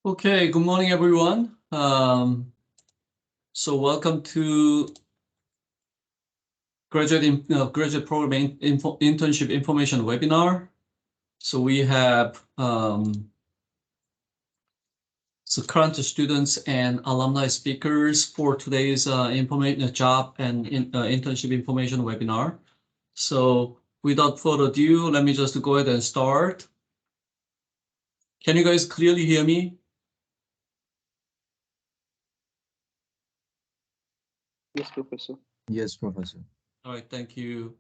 Okay, good morning, everyone. So welcome to graduate program internship information webinar. So we have current students and alumni speakers for today's information job and internship information webinar. So without further ado, let me just go ahead and start. Can you guys clearly hear me? Yes, Professor. Yes, Professor. All right, thank you.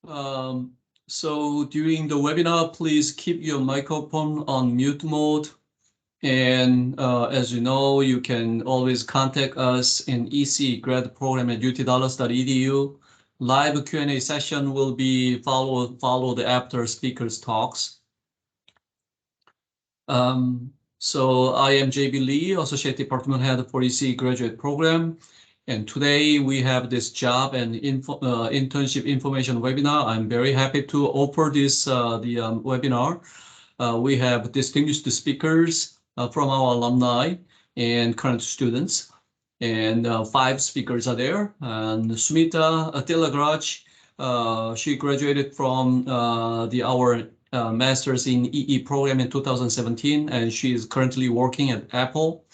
So during the webinar, please keep your microphone on mute mode. And as you know, you can always contact us in ECE grad program at utdallas.edu. Live Q&A session will be followed after speakers' talks. So I am JB Lee, Associate Department Head for ECE Graduate Program. And today we have this job and internship information webinar. I'm very happy to offer this webinar. We have distinguished speakers from our alumni and current students. And 5 speakers are there. And Sumita Tilagraj, she graduated from our master's in EE program in 2017, and she is currently working at Apple.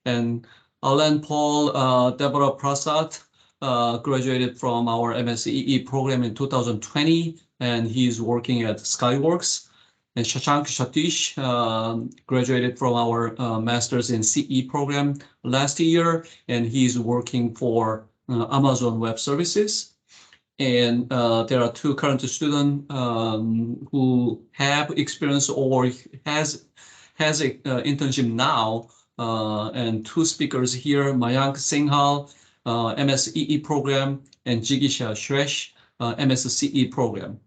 And Alan Paul Deborah Prasad graduated from our MSEE program in 2020, and he's working at Skyworks. And Shashank Satish graduated from our master's in CE program last year, and he's working for Amazon Web Services. And there are 2 current students who have experience or has an internship now, and 2 speakers here, Mayank Singhal, MSEE program, and Jigisha Shresh, MSCE program.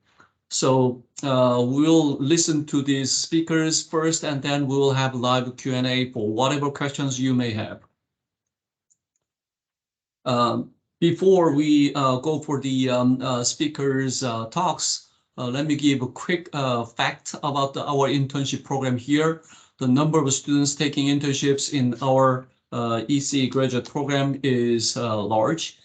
So we'll listen to these speakers first, and then we will have live Q&A for whatever questions you may have. Before we go for the speakers' talks, let me give a quick fact about our internship program here. The number of students taking internships in our ECE graduate program is large.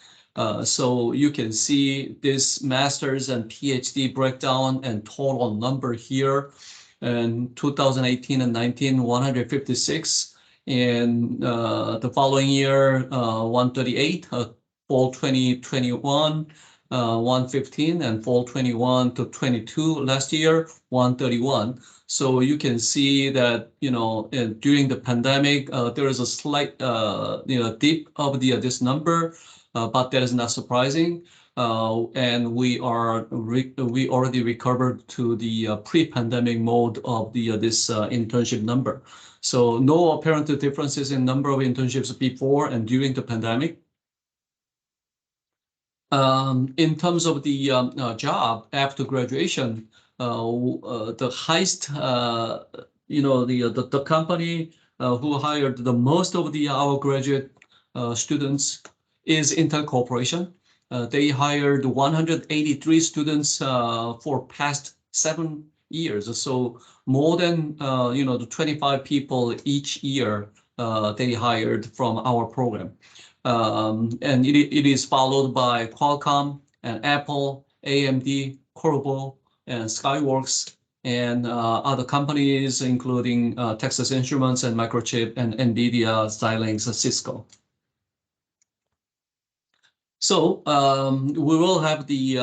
So you can see this master's and PhD breakdown and total number here. And 2018 and 19, 156. And the following year, 138. Fall 2021, 115, and fall 21 to 22 last year, 131. So you can see that, during the pandemic, there is a slight, dip of this number, but that is not surprising. And we already recovered to the pre-pandemic mode of this internship number. So no apparent differences in number of internships before and during the pandemic. In terms of the job after graduation, the highest, the company who hired the most of our graduate students is Intel Corporation. They hired 183 students for past 7 years. So more than the 25 people each year they hired from our program. And it is followed by Qualcomm and Apple, AMD, Qorvo, and Skyworks, and other companies, including Texas Instruments and Microchip and NVIDIA, Xilinx, and Cisco. So we will have the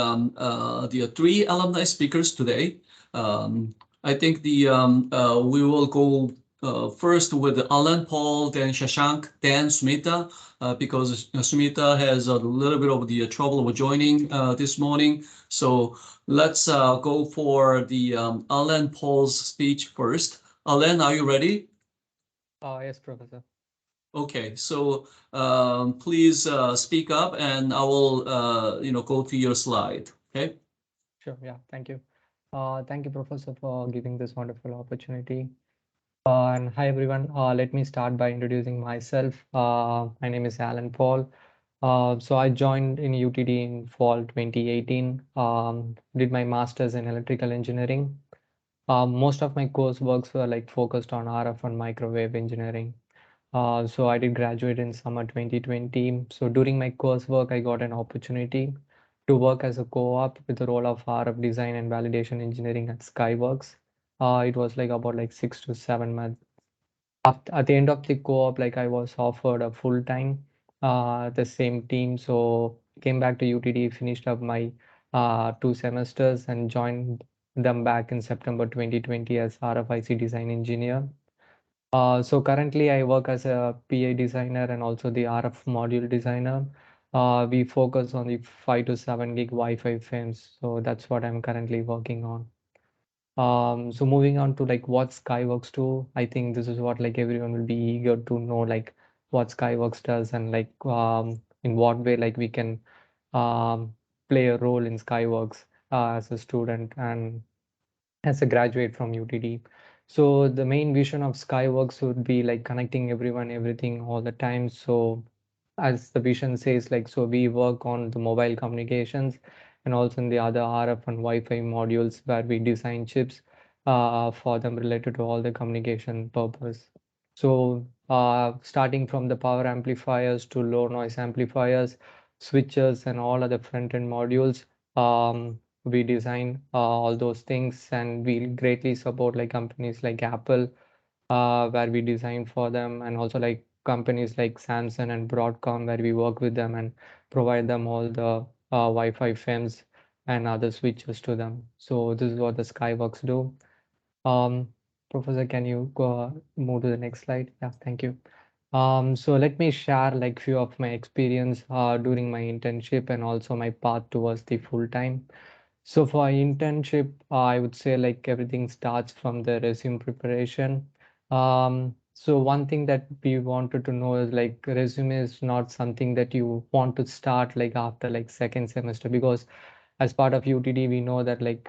3 alumni speakers today. I think we will go first with Alan Paul, then Shashank, then Sumita, because Sumita has a little bit of the trouble with joining this morning. So let's go for the Alan Paul's speech first. Alan, are you ready? Yes, Professor. Okay, so please speak up, and I will, go to your slide. Okay. Sure. Yeah. Thank you. Thank you, Professor, for giving this wonderful opportunity. And hi, everyone. Let me start by introducing myself. My name is Alan Paul. So I joined in UTD in fall 2018. Did my master's in electrical engineering. Most of my courseworks were like focused on RF and microwave engineering. So I did graduate in summer 2020. So during my coursework, I got an opportunity to work as a co-op with the role of RF design and validation engineering at Skyworks. It was like about like 6 to 7 months. At the end of the co-op, like I was offered a full time the same team. So came back to UTD, finished up my 2 semesters and joined them back in September 2020 as RFIC design engineer. So currently I work as a PA designer and also the RF module designer. We focus on the 5 to 7 gig Wi-Fi FEMs. So that's what I'm currently working on. So moving on to like what Skyworks do, I think this is what like everyone will be eager to know like what Skyworks does and like in what way like we can um, play a role in Skyworks as a student and as a graduate from UTD. So the main vision of Skyworks would be like connecting everyone, everything all the time. So as the vision says, like, so we work on the mobile communications and also in the other RF and Wi-Fi modules where we design chips for them related to all the communication purpose. So starting from the power amplifiers to low noise amplifiers, switches and all other front-end modules, we design all those things and we greatly support like companies like Apple where we design for them and also like companies like Samsung and Broadcom where we work with them and provide them all the Wi-Fi FEMs and other switches to them. So this is what the Skyworks do. Um, Professor, can you go move to the next slide? Yeah, thank you. So let me share like few of my experience during my internship and also my path towards the full time. So for internship, I would say like everything starts from the resume preparation. So one thing that we wanted to know is like resume is not something that you want to start like after like second semester because as part of UTD, we know that like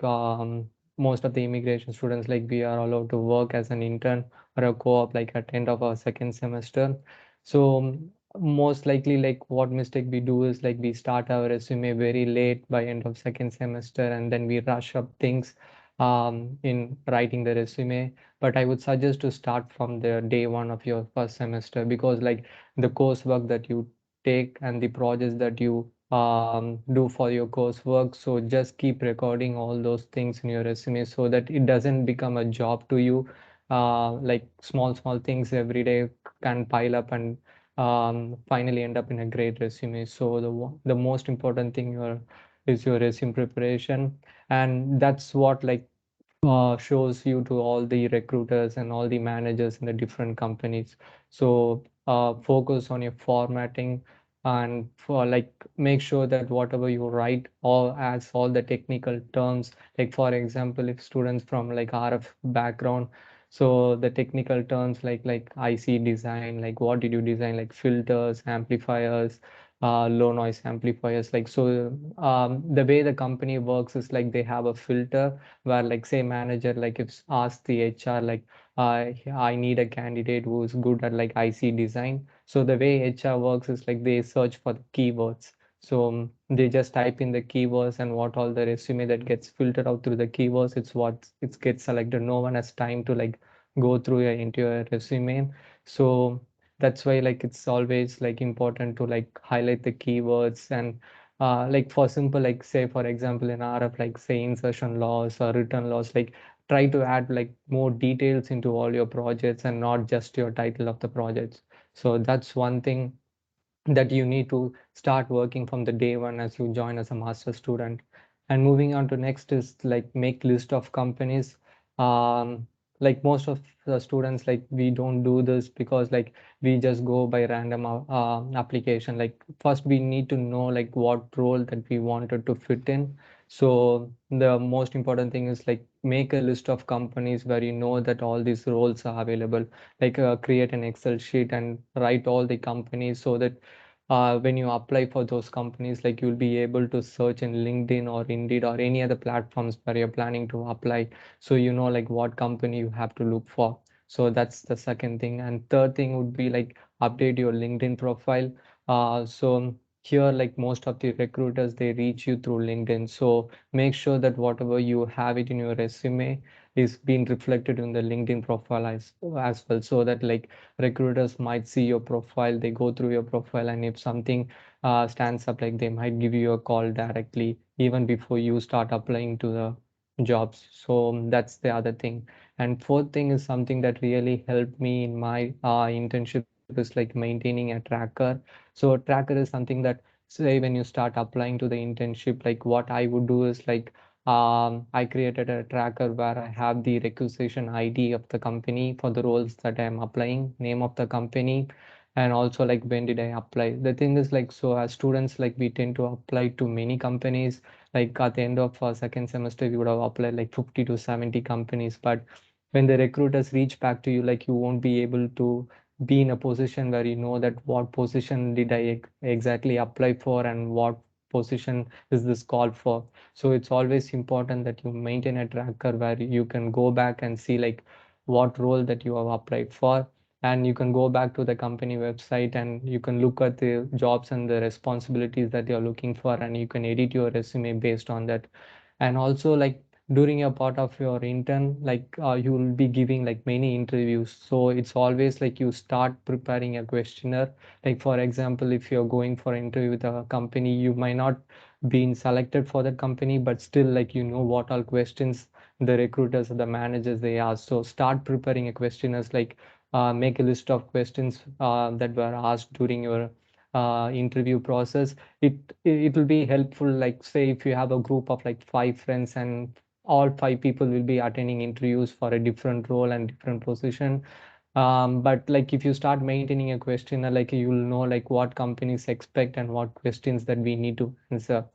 most of the immigration students like we are allowed to work as an intern or a co-op like at end of our second semester. So most likely like what mistake we do is like we start our resume very late by end of second semester and then we rush up things in writing the resume. But I would suggest to start from the day one of your first semester because like the coursework that you take and the projects that you do for your coursework. So just keep recording all those things in your resume so that it doesn't become a job to you. Like small things every day can pile up and finally end up in a great resume. So the most important thing is your resume preparation, and that's what like shows you to all the recruiters and all the managers in the different companies. So focus on your formatting and for like make sure that whatever you write all as all the technical terms, like for example if students from like RF background, so the technical terms like IC design, like what did you design, like filters, amplifiers, low noise amplifiers, like so the way the company works is like they have a filter where like say manager like if ask the HR like I need a candidate who's good at like IC design. So the way HR works is like they search for the keywords. So they just type in the keywords and what all the resume that gets filtered out through the keywords, it's what it gets selected. No one has time to like go through your into your resume. So that's why like it's always like important to like highlight the keywords and like for simple like say for example in RF like say insertion loss or return loss, like try to add like more details into all your projects and not just your title of the projects. So that's one thing that you need to start working from the day one as you join as a master student. And moving on to next is like make list of companies. Like most of the students like we don't do this because like we just go by random application. Like first we need to know like what role that we wanted to fit in. So the most important thing is like make a list of companies where you know that all these roles are available, like create an Excel sheet and write all the companies so that when you apply for those companies, like you'll be able to search in LinkedIn or Indeed or any other platforms where you're planning to apply. So you know like what company you have to look for. So that's the second thing. And third thing would be like update your LinkedIn profile. So here like most of the recruiters they reach you through LinkedIn. So make sure that whatever you have it in your resume, is being reflected in the LinkedIn profile as well, so that like recruiters might see your profile, they go through your profile, and if something stands up, like they might give you a call directly even before you start applying to the jobs. So that's the other thing. And fourth thing is something that really helped me in my internship is like maintaining a tracker. So tracker is something that, say, when you start applying to the internship, like what I would do is like I created a tracker where I have the requisition ID of the company for the roles that I'm applying, name of the company, and also like when did I apply. The thing is like, so as students, like we tend to apply to many companies. Like at the end of second semester, we would have applied like 50 to 70 companies. But when the recruiters reach back to you, like you won't be able to be in a position where you know that what position did I exactly apply for and what position is this called for. So it's always important that you maintain a tracker where you can go back and see like what role that you have applied for, and you can go back to the company website and you can look at the jobs and the responsibilities that you're looking for, and you can edit your resume based on that. And also like during a part of your intern, like you will be giving like many interviews, so it's always like you start preparing a questionnaire. Like for example, if you're going for an interview with a company, you might not been selected for that company, but still like you know what all questions the recruiters or the managers they ask. So start preparing a questionnaires, like make a list of questions that were asked during your interview process. It will be helpful, like say if you have a group of like 5 friends and all 5 people will be attending interviews for a different role and different position. But like if you start maintaining a questionnaire, like you'll know like what companies expect and what questions that we need to answer.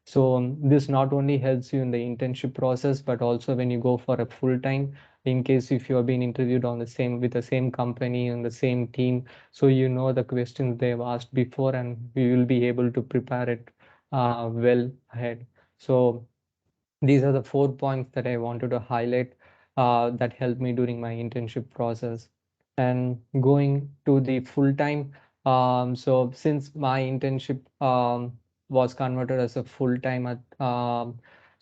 So this not only helps you in the internship process, but also when you go for a full time, in case if you are being interviewed on the same with the same company and the same team, so you know the questions they've asked before, and we will be able to prepare it well ahead. So these are the 4 points that I wanted to highlight that helped me during my internship process. And going to the full time, so since my internship was converted as a full time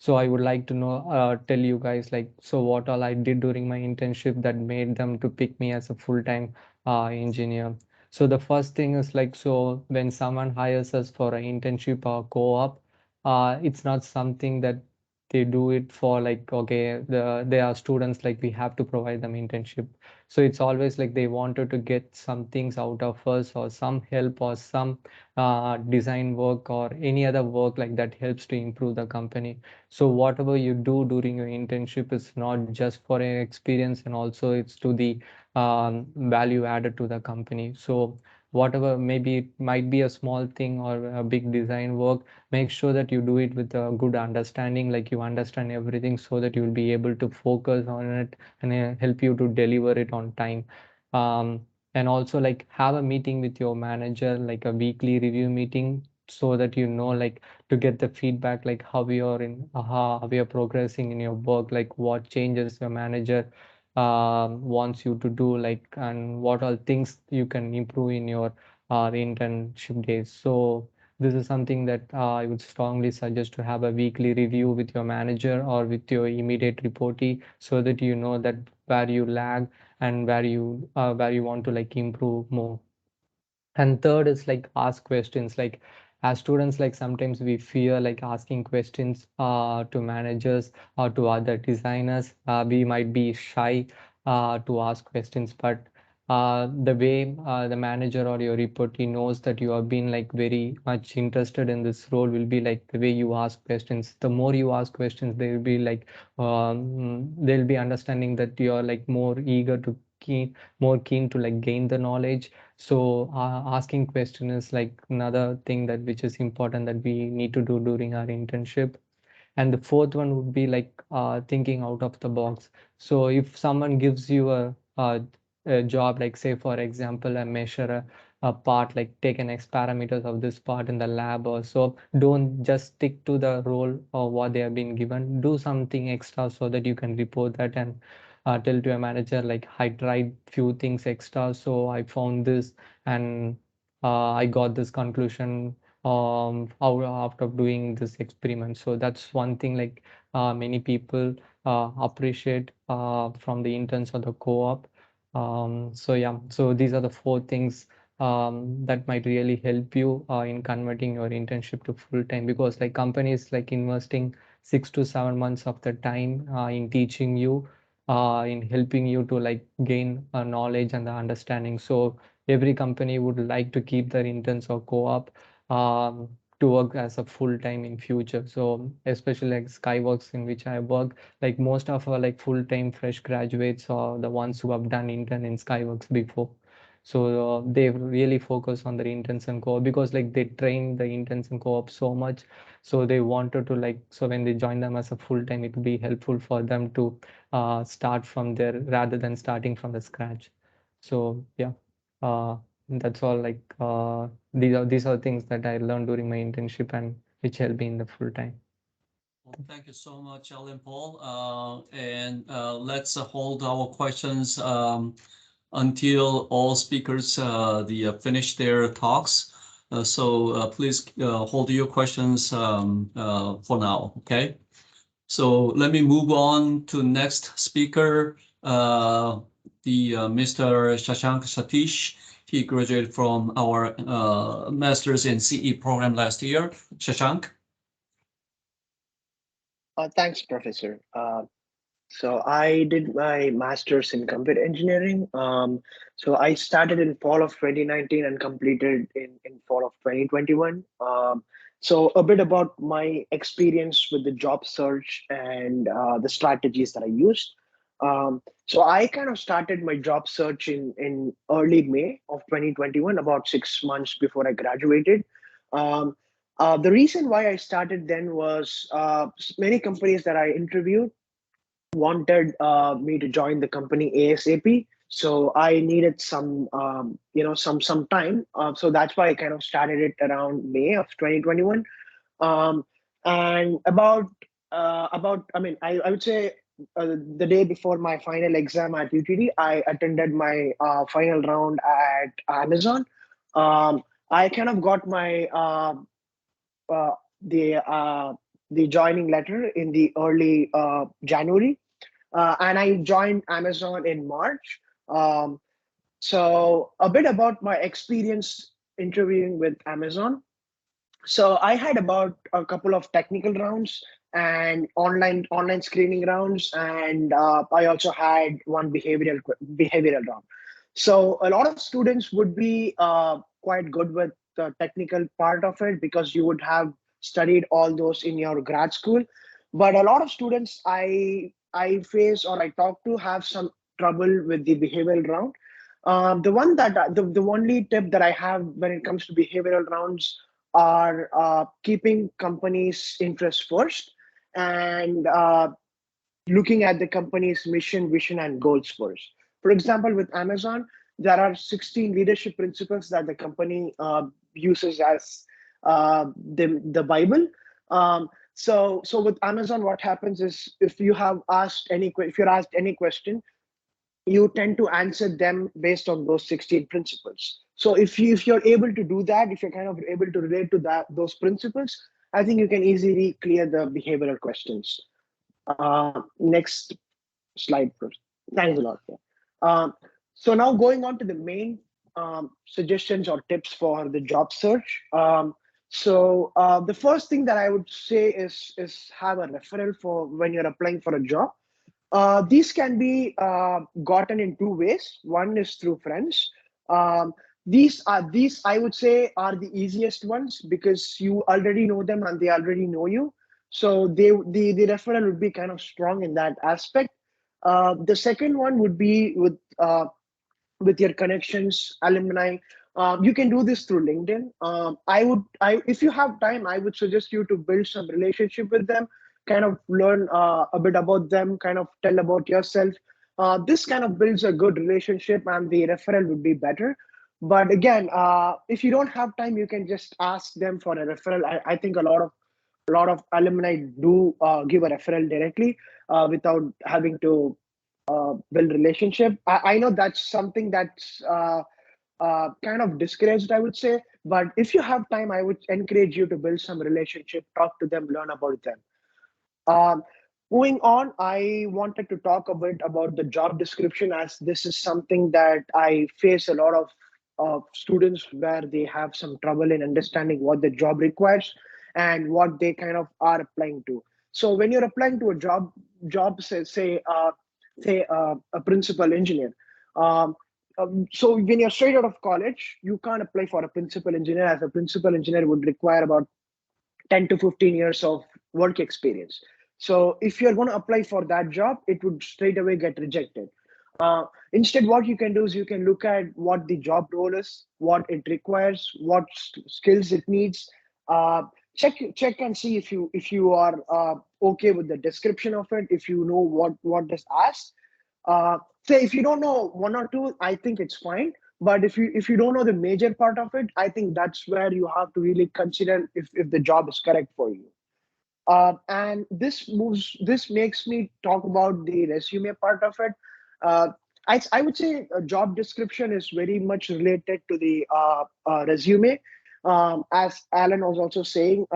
so I would like to know, tell you guys like, so what all I did during my internship that made them to pick me as a full time engineer. So the first thing is like, so when someone hires us for an internship or co-op, it's not something that they do it for like, okay, they are students, like we have to provide them internship. So it's always like they wanted to get some things out of us, or some help, or some design work or any other work like that helps to improve the company. So whatever you do during your internship is not just for an experience, and also it's to the value added to the company. So whatever, maybe it might be a small thing or a big design work, make sure that you do it with a good understanding, like you understand everything, so that you'll be able to focus on it and help you to deliver it on time. And also like have a meeting with your manager, like a weekly review meeting, so that you know like to get the feedback, like how you're progressing in your work, like what changes your manager wants you to do, like, and what all things you can improve in your internship days. So this is something that I would strongly suggest, to have a weekly review with your manager or with your immediate reportee, so that you know that where you lag and where you want to like improve more. And third is like ask questions. Like as students, like sometimes we fear like asking questions to managers or to other designers. We might be shy to ask questions, but the way the manager or your reportee knows that you have been like very much interested in this role will be like the way you ask questions. The more you ask questions, they will be like they'll be understanding that you are like more keen to like gain the knowledge. So asking question is like another thing that which is important that we need to do during our internship. And the fourth one would be like thinking out of the box. So if someone gives you a job, like say for example, a measure a part, like take an X parameters of this part in the lab or so, don't just stick to the role or what they have been given. Do something extra so that you can report that and tell to a manager like, I tried few things extra, so I found this, and I got this conclusion after doing this experiment. So that's one thing like many people appreciate from the interns or the co-op. So yeah, so these are the 4 things that might really help you in converting your internship to full time, because like companies like investing 6 to 7 months of the time in teaching you, in helping you to like gain knowledge and the understanding. So every company would like to keep their interns or co-op to work as a full time in future. So especially like Skyworks, in which I work, like most of our like full time fresh graduates are the ones who have done intern in Skyworks before. So they really focus on their interns and co-op, because like they train the interns and co-op so much. So they wanted to like, so when they join them as a full time, it will be helpful for them to start from there rather than starting from the scratch. So yeah, that's all. Like these are things that I learned during my internship and which helped me in the full time. Well, thank you so much, Alan Paul. Let's hold our questions until all speakers finish their talks. Please hold your questions for now. Okay. So let me move on to next speaker, Mr. Shashank Satish. He graduated from our master's in CE program last year. Shashank. Thanks, Professor. So I did my master's in computer engineering. So I started in fall of 2019 and completed in fall of 2021. So a bit about my experience with the job search and the strategies that I used. So I kind of started my job search in early May of 2021, about 6 months before I graduated. Um, the reason why I started then was many companies that I interviewed wanted me to join the company ASAP. So I needed some, some time. So that's why I kind of started it around May of 2021. Um, and I would say the day before my final exam at UTD, I attended my final round at Amazon. Um, I kind of got my uh, the uh, the joining letter in the early January, and I joined Amazon in March. Um, so a bit about my experience interviewing with Amazon. So I had about a couple of technical rounds and online screening rounds, and I also had one behavioral round. So a lot of students would be quite good with the technical part of it because you would have studied all those in your grad school. But a lot of students I face or I talk to have some trouble with the behavioral round. The only tip that I have when it comes to behavioral rounds are keeping companies' interest first and looking at the company's mission, vision, and goals first. For example, with Amazon, there are 16 leadership principles that the company uses as the Bible. So with Amazon, what happens is if you're asked any question, you tend to answer them based on those 16 principles. So if you're able to do that, if you're kind of able to relate to those principles, I think you can easily clear the behavioral questions. Next slide, please. Thanks a lot. Yeah. So now going on to the main suggestions or tips for the job search. The first thing that I would say is have a referral for when you're applying for a job. These can be gotten in 2 ways. One is through friends. Um, these I would say are the easiest ones because you already know them and they already know you. So the referral would be kind of strong in that aspect. The second one would be with your connections, alumni. You can do this through LinkedIn. If you have time, I would suggest you to build some relationship with them, kind of learn a bit about them, kind of tell about yourself. This kind of builds a good relationship, and the referral would be better. But again, if you don't have time, you can just ask them for a referral. I think a lot of alumni do give a referral directly without having to build relationship. I know that's something that's kind of discouraged, I would say. But if you have time, I would encourage you to build some relationship, talk to them, learn about them. Um, Moving on, I wanted to talk a bit about the job description, as this is something that I face a lot of students where they have some trouble in understanding what the job requires and what they kind of are applying to. So when you're applying to a job say a principal engineer. Um, so when you're straight out of college, you can't apply for a principal engineer, as a principal engineer would require about 10 to 15 years of work experience. So if you're going to apply for that job, it would straight away get rejected. Instead, what you can do is you can look at what the job role is, what it requires, what skills it needs. Uh, check and see if you are okay with the description of it. If you know what is asked, say if you don't know one or two, I think it's fine. But if you don't know the major part of it, I think that's where you have to really consider if the job is correct for you. And this makes me talk about the resume part of it. uh, I would say a job description is very much related to the resume. As Alan was also saying,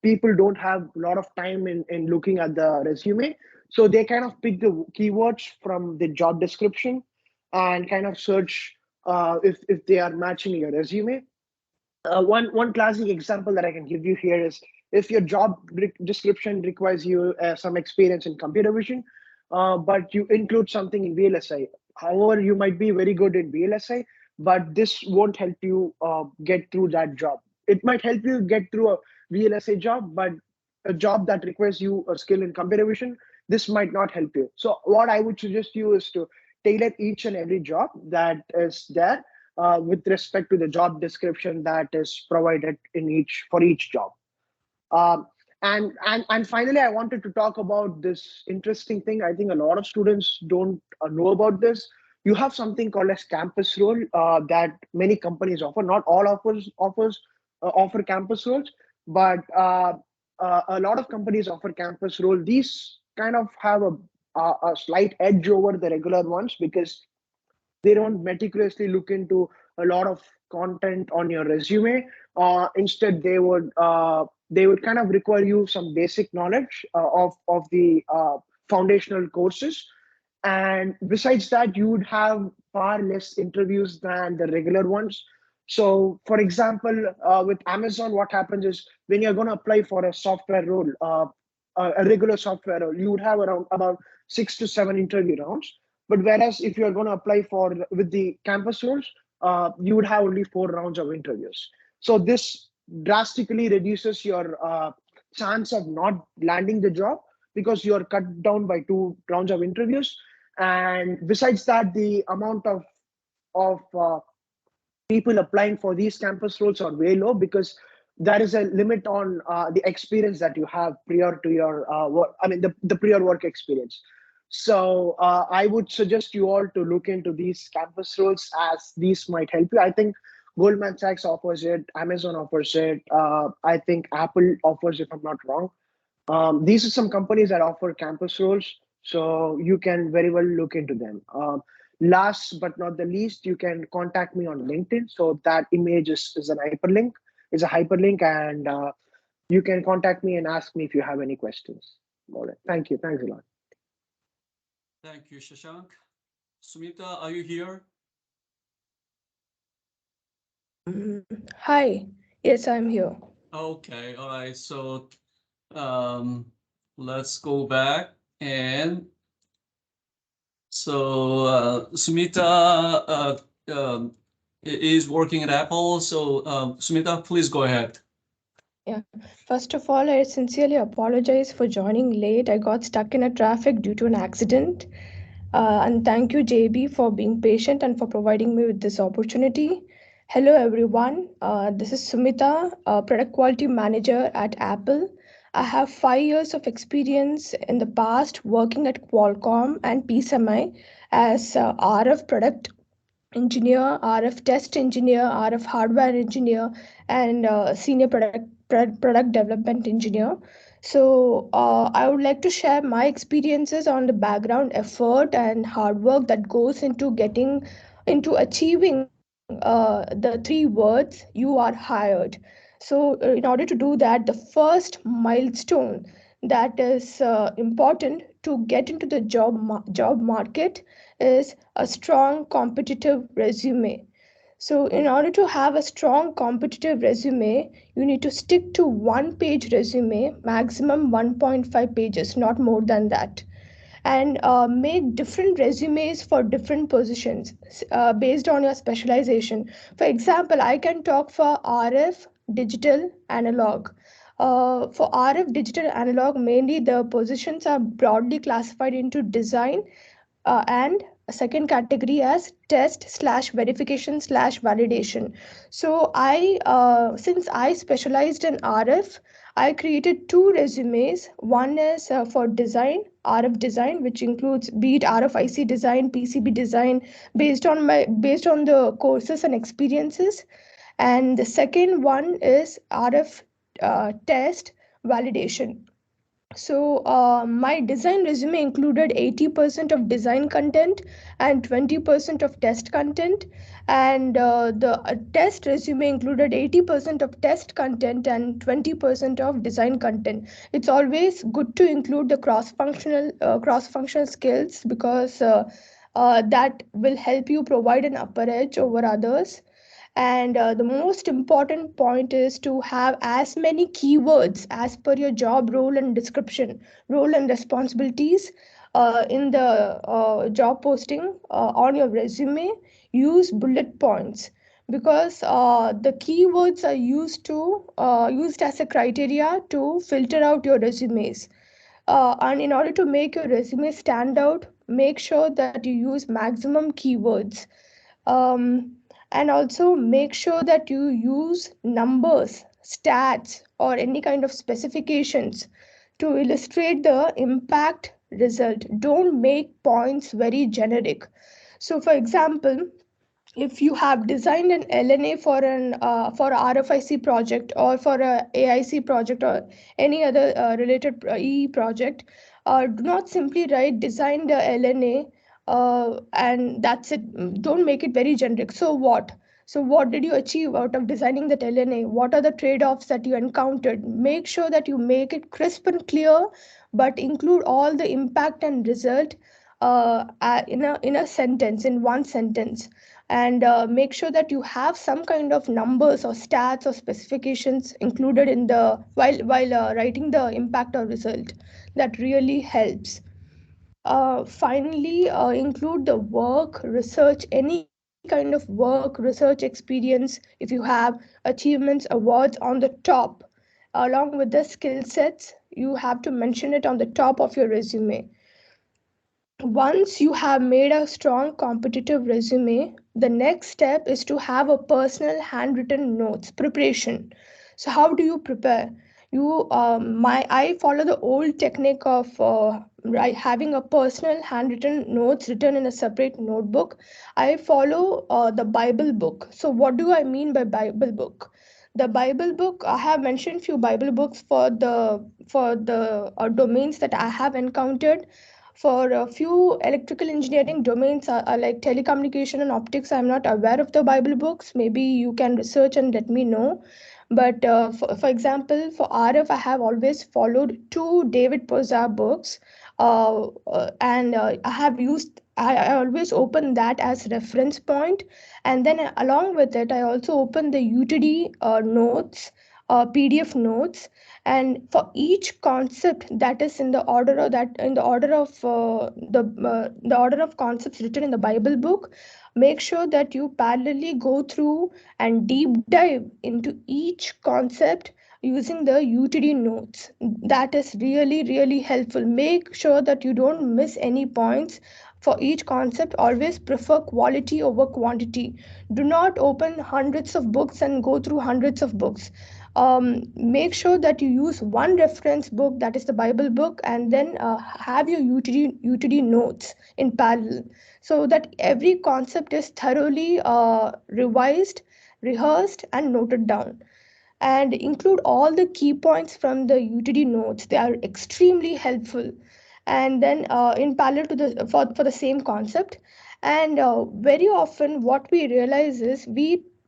people don't have a lot of time in looking at the resume, so they kind of pick the keywords from the job description and kind of search if they are matching your resume. One classic example that I can give you here is, if your job description requires you some experience in computer vision, but you include something in VLSI. However, you might be very good in VLSI, but this won't help you get through that job. It might help you get through a VLSI job, but a job that requires you a skill in computer vision, this might not help you. So what I would suggest you is to tailor each and every job that is there with respect to the job description that is provided in each for each job. Um, and finally, I wanted to talk about this interesting thing. I think a lot of students don't know about this. You have something called as campus role that many companies offer. Not all offer campus roles, but a lot of companies offer campus role. These kind of have a slight edge over the regular ones because they don't meticulously look into a lot of content on your resume. Instead, they would kind of require you some basic knowledge of the foundational courses, and besides that, you would have far less interviews than the regular ones. So for example, with Amazon, what happens is when you're going to apply for a software role, a regular software role, you would have around about 6 to 7 interview rounds. But whereas if you're going to apply for with the campus roles, you would have only 4 rounds of interviews. So this drastically reduces your chance of not landing the job, because you're cut down by 2 rounds of interviews. And besides that, the amount of people applying for these campus roles are way low, because there is a limit on the experience that you have prior to your work. I mean, the prior work experience. So I would suggest you all to look into these campus roles, as these might help you. I think Goldman Sachs offers it, Amazon offers it, I think Apple offers, if I'm not wrong. These are some companies that offer campus roles, so you can very well look into them. Last but not the least, you can contact me on LinkedIn. So that image is a hyperlink, and you can contact me and ask me if you have any questions. All right. Thank you. Thanks a lot. Thank you, Shashank. Sumita, are you here? Hi, yes, I'm here. Okay, all right. So um, let's go back. And so Sumita is working at Apple. So Sumita, please go ahead. Yeah, first of all, I sincerely apologize for joining late. I got stuck in a traffic due to an accident. And thank you, JB, for being patient and for providing me with this opportunity. Hello, everyone. This is Sumita, Product Quality Manager at Apple. I have 5 years of experience in the past working at Qualcomm and PSMI as RF product engineer, RF test engineer, RF hardware engineer, and senior product development engineer. So I would like to share my experiences on the background effort and hard work that goes into getting into achieving the 3 words "you are hired." So in order to do that, the first milestone that is important to get into the job market is a strong competitive resume. So in order to have a strong competitive resume, you need to stick to 1-page resume, maximum 1.5 pages, not more than that, and make different resumes for different positions based on your specialization. For example, I can talk for RF, digital, analog. For RF, digital, analog, mainly the positions are broadly classified into design and a second category as test slash verification slash validation. So since I specialized in RF, I created 2 resumes. One is for design, RF design, which includes be it RFIC design, PCB design, based on the courses and experiences. And the second one is RF test validation. So my design resume included 80% of design content and 20% of test content. And the test resume included 80% of test content and 20% of design content. It's always good to include the cross-functional skills because that will help you provide an upper edge over others. And the most important point is to have as many keywords as per your job role and description, role and responsibilities in the job posting on your resume. Use bullet points because the keywords are used as a criteria to filter out your resumes. And in order to make your resume stand out, make sure that you use maximum keywords. um, and also make sure that you use numbers, stats, or any kind of specifications to illustrate the impact result. Don't make points very generic. So for example, if you have designed an LNA for a RFIC project or for a AIC project or any other related EE project, do not simply write design the LNA and that's it. Don't make it very generic. So what? So what did you achieve out of designing that LNA? What are the trade-offs that you encountered? Make sure that you make it crisp and clear, but include all the impact and result in a sentence, in one sentence, and make sure that you have some kind of numbers or stats or specifications included in the while writing the impact or result. That really helps. Finally, include the work, research, any kind of work, research experience. If you have achievements, awards on the top, along with the skill sets, you have to mention it on the top of your resume. Once you have made a strong competitive resume, the next step is to have a personal handwritten notes preparation. So how do you prepare? I follow the old technique of having a personal handwritten notes written in a separate notebook. I follow the Bible book. So what do I mean by Bible book? The Bible book, I have mentioned few Bible books for the domains that I have encountered. For a few electrical engineering domains are like telecommunication and optics, I'm not aware of the Bible books. Maybe you can research and let me know. But for example, for RF, I have always followed 2 David Pozar books, and I always open that as reference point, and then along with it, I also open the UTD notes, PDF notes, and for each concept that is in the order of the order of concepts written in the Bible book, make sure that you parallelly go through and deep dive into each concept using the UTD notes. That is really helpful. Make sure that you don't miss any points. For each concept, always prefer quality over quantity. Do not open hundreds of books and go through hundreds of books. Make sure that you use one reference book, that is the Bible book, and then have your UTD notes in parallel, so that every concept is thoroughly revised, rehearsed, and noted down. And include all the key points from the UTD notes. They are extremely helpful. And then in parallel to for the same concept. And very often what we realize is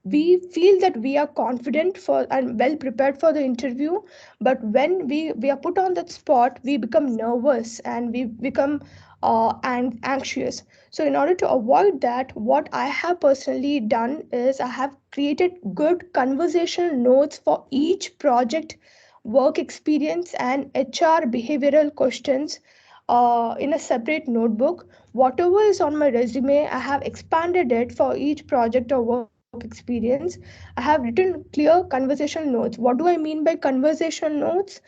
we feel that we are confident for and well prepared for the interview, but when we are put on that spot, we become nervous and we become anxious. So in order to avoid that, what I have personally done is I have created good conversational notes for each project, work experience, and HR behavioral questions in a separate notebook. Whatever is on my resume, I have expanded it for each project or work experience. I have written clear conversational notes. What do I mean by conversational notes?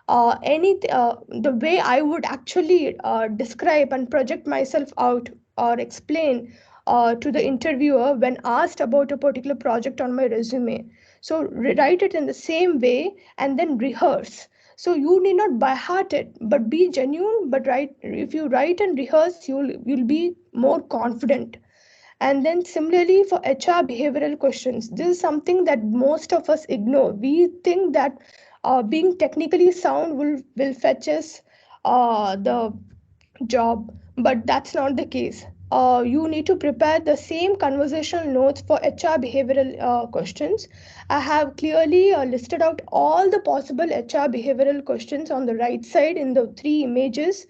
The way I would actually describe and project myself out or explain to the interviewer when asked about a particular project on my resume. So write it in the same way and then rehearse. So you need not by heart it, but be genuine. But write, if you write and rehearse, you'll be more confident. And then similarly for HR behavioral questions, this is something that most of us ignore. We think that being technically sound will fetch us the job, but that's not the case. You need to prepare the same conversational notes for HR behavioral questions. I have clearly listed out all the possible HR behavioral questions on the right side in the three images,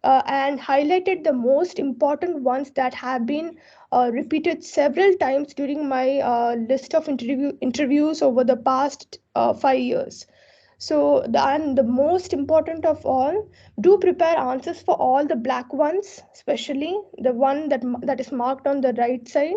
and highlighted the most important ones that have been repeated several times during my list of interviews over the past 5 years. So, and the most important of all, do prepare answers for all the black ones, especially the one that is marked on the right side.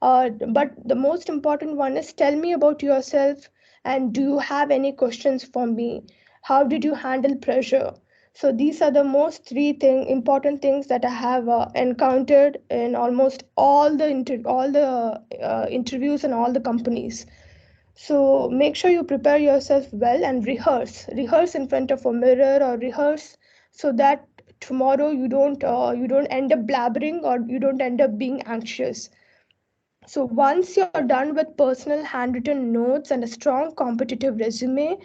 But the most important one is tell me about yourself, and do you have any questions for me? How did you handle pressure? So these are the most important things that I have encountered in almost all the interviews and all the companies. So make sure you prepare yourself well and rehearse in front of a mirror or rehearse, so that tomorrow you don't end up blabbering or you don't end up being anxious. So once you're done with personal handwritten notes and a strong competitive resume,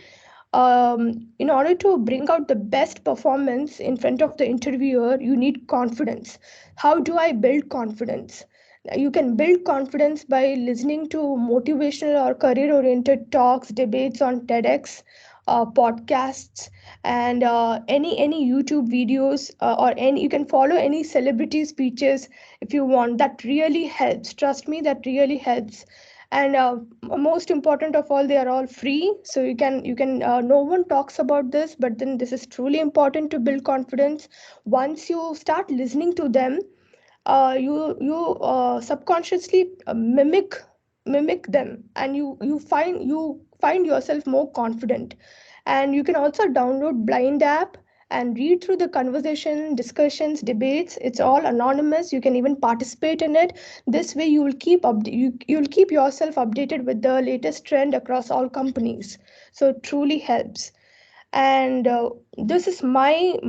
in order to bring out the best performance in front of the interviewer, you need confidence. How do I build confidence? You can build confidence by listening to motivational or career oriented talks, debates on TEDx, podcasts, and any YouTube videos, or any, you can follow any celebrity speeches if you want. That really helps. Trust me, that really helps. And most important of all, they are all free, so you can no one talks about this, but then this is truly important to build confidence. Once you start listening to them, you subconsciously mimic them, and you find yourself more confident. And you can also download blind app and read through the conversation, discussions, debates. It's all anonymous. You can even participate in it. This way you will you'll keep yourself updated with the latest trend across all companies. So it truly helps. And this is my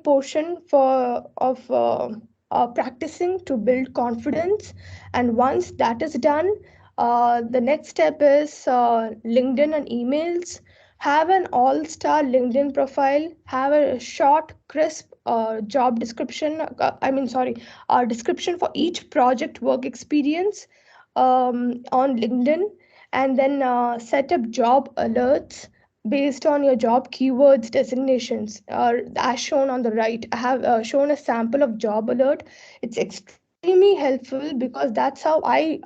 portion for of practicing to build confidence. And once that is done, the next step is LinkedIn and emails. Have an all-star LinkedIn profile. Have a short, crisp job description. Description for each project work experience on LinkedIn, and then set up job alerts based on your job keywords designations, as shown on the right. I have shown a sample of job alert. It's extremely helpful because that's how I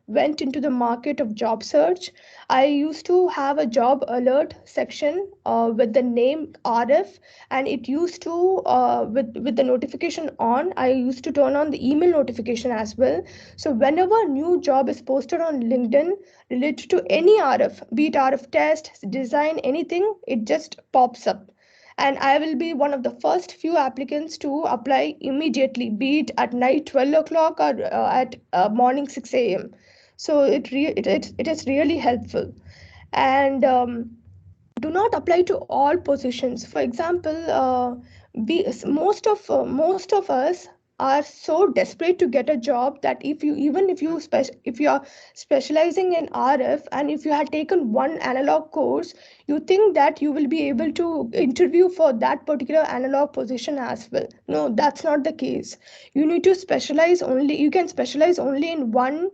went into the market of job search. I used to have a job alert section with the name RF, and it used to with the notification on. I used to turn on the email notification as well. So whenever a new job is posted on LinkedIn related to any RF, be it RF test, design, anything, it just pops up. And I will be one of the first few applicants to apply immediately, be it at night 12 o'clock or at morning 6 a.m. So it is really helpful. And do not apply to all positions. For example, most of us are so desperate to get a job that if you are specializing in RF, and if you had taken one analog course, you think that you will be able to interview for that particular analog position as well. No, that's not the case. You need to specialize only. You can specialize only in one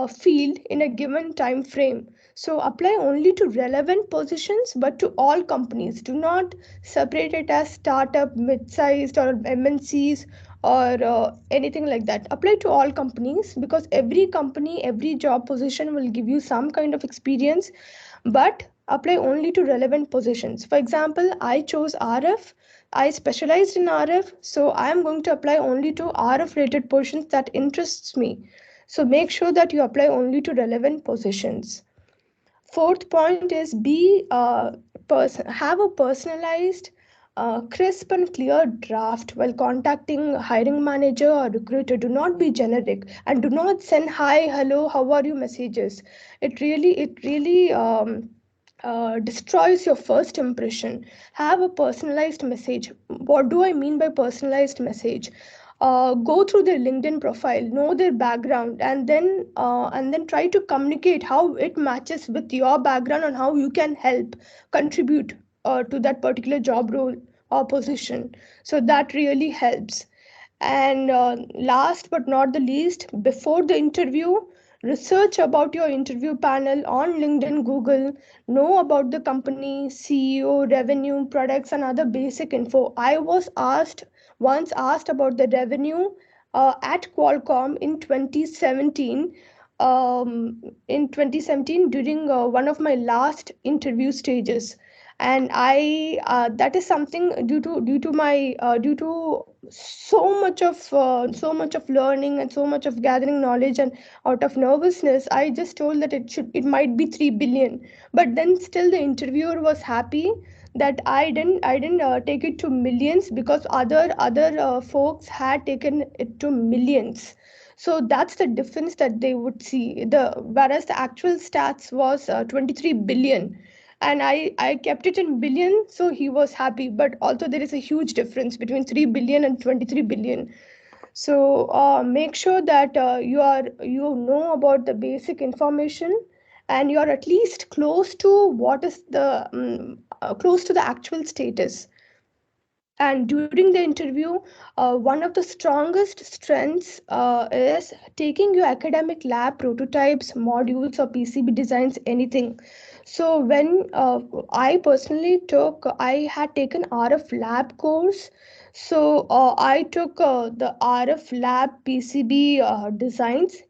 field in a given time frame. So apply only to relevant positions, but to all companies. Do not separate it as startup, mid-sized, or MNCs, or anything like that. Apply to all companies, because every company, every job position will give you some kind of experience, but apply only to relevant positions. For example, I chose RF. I specialized in RF, so I am going to apply only to RF related positions that interests me. So make sure that you apply only to relevant positions. Fourth point is have a personalized, crisp and clear draft while contacting hiring manager or recruiter. Do not be generic, and do not send hi, hello, how are you messages. It really destroys your first impression. Have a personalized message. What do I mean by personalized message? Go through their LinkedIn profile, know their background, and then try to communicate how it matches with your background and how you can help contribute to that particular job role or position. So that really helps. And last but not the least, before the interview, research about your interview panel on LinkedIn, Google, know about the company, CEO, revenue, products, and other basic info. I was once asked about the revenue at Qualcomm in 2017. In 2017, during one of my last interview stages, and I that is something due to so much of learning and so much of gathering knowledge, and out of nervousness I just told that it might be 3 billion. But then still the interviewer was happy that I didn't take it to millions, because other folks had taken it to millions. So that's the difference that they would see. The Whereas the actual stats was 23 billion, and I kept it in billion, so he was happy. But also there is a huge difference between 3 billion and 23 billion. So make sure that you know about the basic information, and you're at least close to what is the close to the actual status. And during the interview, one of the strongest strengths is taking your academic lab prototypes, modules, or PCB designs, anything. So when I had taken RF lab course. So I took the RF lab PCB designs.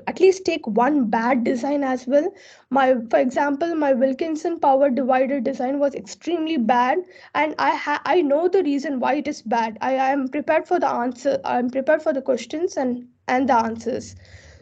At least take one bad design as well. For example, my Wilkinson power divider design was extremely bad, and I know the reason why it is bad. I am prepared for the answer. I'm prepared for the questions and the answers.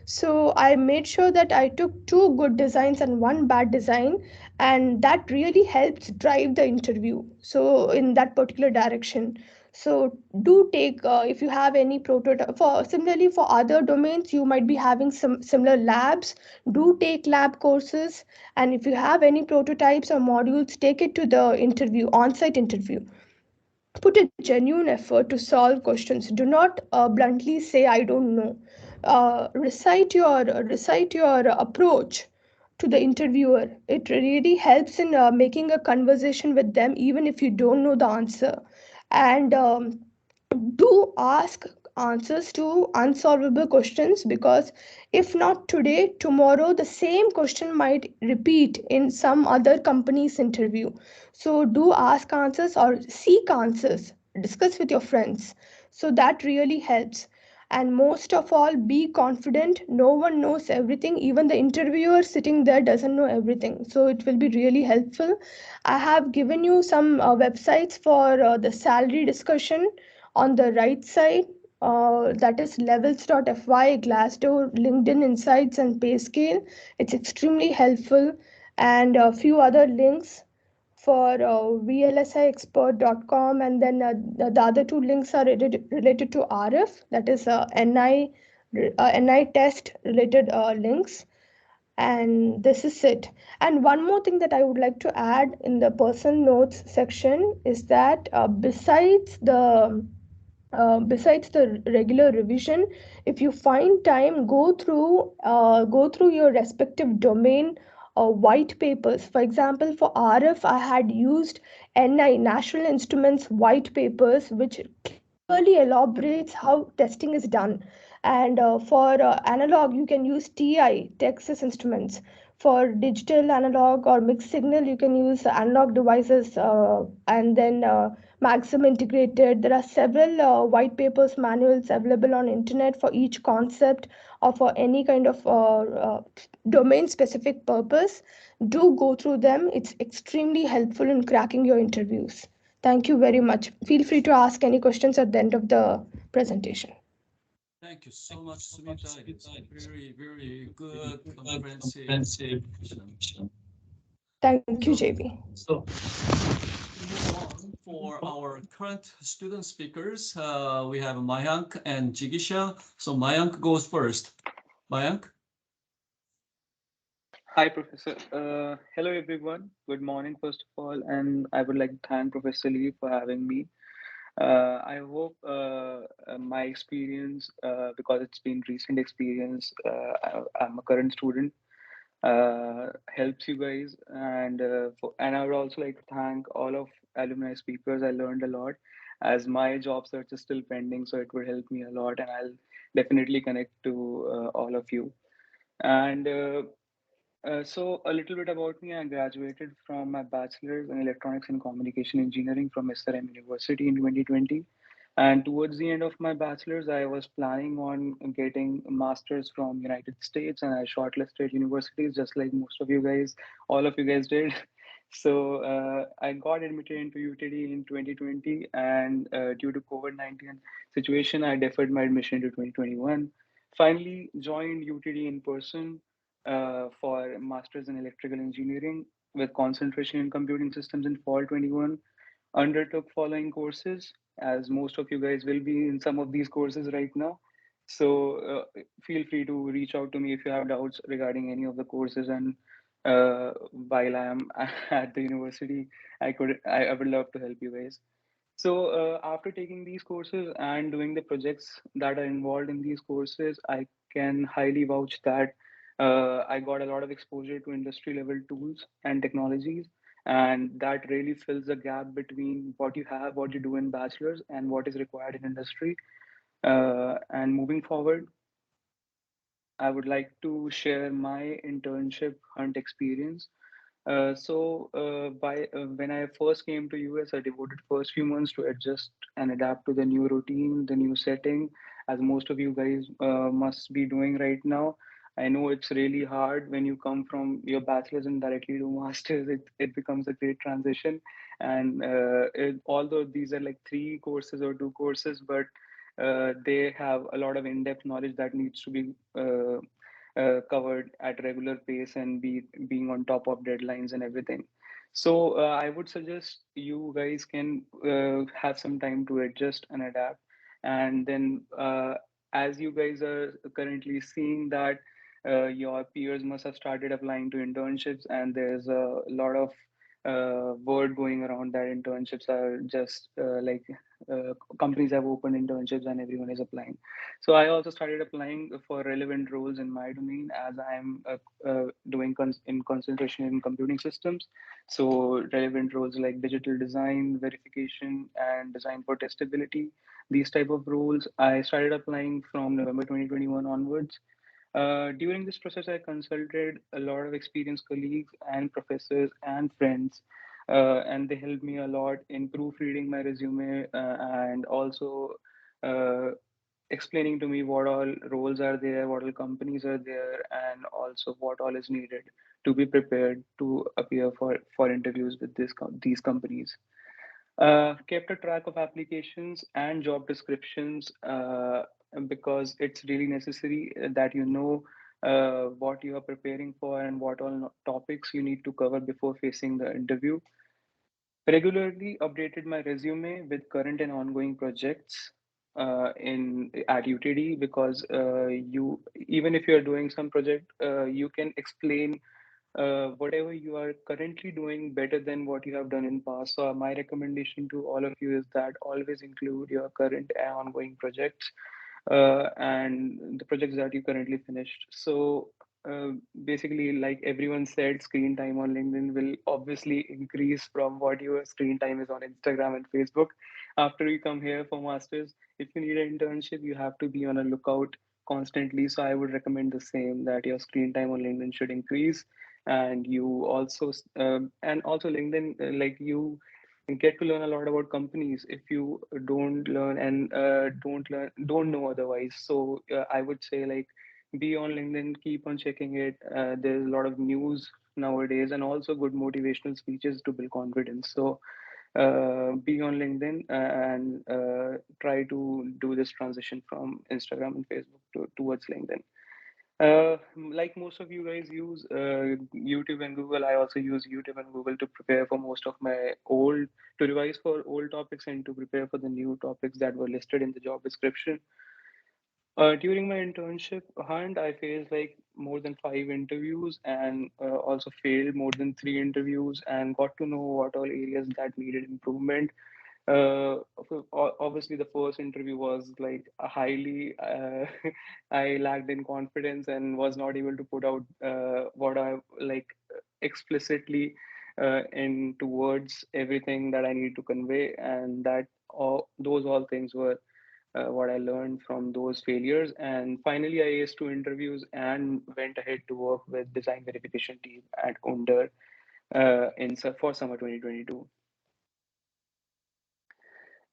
So I made sure that I took two good designs and one bad design, and that really helps drive the interview. So in that particular direction. So do take if you have any prototype. For similarly for other domains, you might be having some similar labs. Do take lab courses, and if you have any prototypes or modules, take it to the interview, on-site interview. Put a genuine effort to solve questions. Do not bluntly say I don't know. Recite your approach to the interviewer. It really helps in making a conversation with them, even if you don't know the answer. And do ask answers to unsolvable questions, because if not today, tomorrow the same question might repeat in some other company's interview. So do ask answers or seek answers, discuss with your friends. So that really helps. And most of all, be confident. No one knows everything. Even the interviewer sitting there doesn't know everything. So it will be really helpful. I have given you some websites for the salary discussion on the right side. That is levels.fy, Glassdoor, LinkedIn Insights, and Payscale. It's extremely helpful. And a few other links for vlsiexpert.com, and then the other two links are related to RF, that is NI test related links. And this is it. And one more thing that I would like to add in the personal notes section is that besides the regular revision, if you find time, go through your respective domain white papers. For example, for RF, I had used NI, National Instruments white papers, which clearly elaborates how testing is done. And for analog, you can use TI, Texas Instruments. For digital, analog, or mixed signal, you can use analog devices, and then Maxim Integrated. There are several white papers, manuals available on internet for each concept or for any kind of domain-specific purpose. Do go through them. It's extremely helpful in cracking your interviews. Thank you very much. Feel free to ask any questions at the end of the presentation. Thank you so much, Sumita. It is very, very good, comprehensive presentation. Thank you, JB. So move on for our current student speakers. We have Mayank and Jigisha. So Mayank goes first. Mayank? Hi, Professor. Hello, everyone. Good morning, first of all, and I would like to thank Professor Lee for having me. I hope my experience, because it's been recent experience, I'm a current student, helps you guys. And I would also like to thank all of alumni speakers. I learned a lot, as my job search is still pending, so it would help me a lot, and I'll definitely connect to all of you. And so a little bit about me. I graduated from my bachelor's in electronics and communication engineering from SRM University in 2020. And towards the end of my bachelor's, I was planning on getting a master's from United States, and I shortlisted universities just like most of you guys, all of you guys did. So I got admitted into UTD in 2020, and due to COVID-19 situation, I deferred my admission to 2021. Finally, joined UTD in person for Masters in Electrical Engineering with concentration in Computing Systems in fall 21. Undertook following courses, as most of you guys will be in some of these courses right now. So feel free to reach out to me if you have doubts regarding any of the courses. And while I am at the university, I would love to help you guys. So after taking these courses and doing the projects that are involved in these courses, I can highly vouch that I got a lot of exposure to industry level tools and technologies, and that really fills the gap between what you have, what you do in bachelor's, and what is required in industry. And moving forward, I would like to share my internship hunt experience. When I first came to US, I devoted first few months to adjust and adapt to the new routine, the new setting, as most of you guys must be doing right now. I know it's really hard when you come from your bachelor's and directly to master's. It becomes a great transition, and although these are like three courses or two courses, but they have a lot of in-depth knowledge that needs to be covered at regular pace and being on top of deadlines and everything. So I would suggest you guys can have some time to adjust and adapt. And then as you guys are currently seeing that your peers must have started applying to internships, and there's a lot of word going around that internships are just companies have opened internships and everyone is applying. So I also started applying for relevant roles in my domain, as I'm doing in concentration in computing systems. So relevant roles like digital design, verification, and design for testability. These type of roles I started applying from November 2021 onwards. During this process, I consulted a lot of experienced colleagues and professors and friends, and they helped me a lot in proofreading my resume and also uh, explaining to me what all roles are there, what all companies are there, and also what all is needed to be prepared to appear for interviews with these companies. Kept a track of applications and job descriptions because it's really necessary that you know what you are preparing for and what all topics you need to cover before facing the interview. Regularly updated my resume with current and ongoing projects in at UTD, because you even if you're doing some project, you can explain whatever you are currently doing better than what you have done in past. So my recommendation to all of you is that always include your current and ongoing projects and the projects that you currently finished. So uh, basically, like everyone said, screen time on LinkedIn will obviously increase from what your screen time is on Instagram and Facebook. After you come here for masters, if you need an internship, you have to be on a lookout constantly. So I would recommend the same, that your screen time on LinkedIn should increase, and you also and also LinkedIn, like you get to learn a lot about companies if you don't learn and don't know otherwise. So I would say, like, be on LinkedIn, keep on checking it. There's a lot of news nowadays, and also good motivational speeches to build confidence. So be on LinkedIn and try to do this transition from Instagram and Facebook towards LinkedIn. Like most of you guys use YouTube and Google, I also use YouTube and Google to prepare for most of my to revise for old topics and to prepare for the new topics that were listed in the job description. During my internship hunt, I faced like more than 5 interviews, and also failed more than 3 interviews, and got to know what all areas that needed improvement. Obviously, the first interview was like a highly, I lacked in confidence and was not able to put out what I like explicitly into words, everything that I need to convey, and that those all things were what I learned from those failures. And finally, I aced 2 interviews and went ahead to work with design verification team at Under for summer 2022.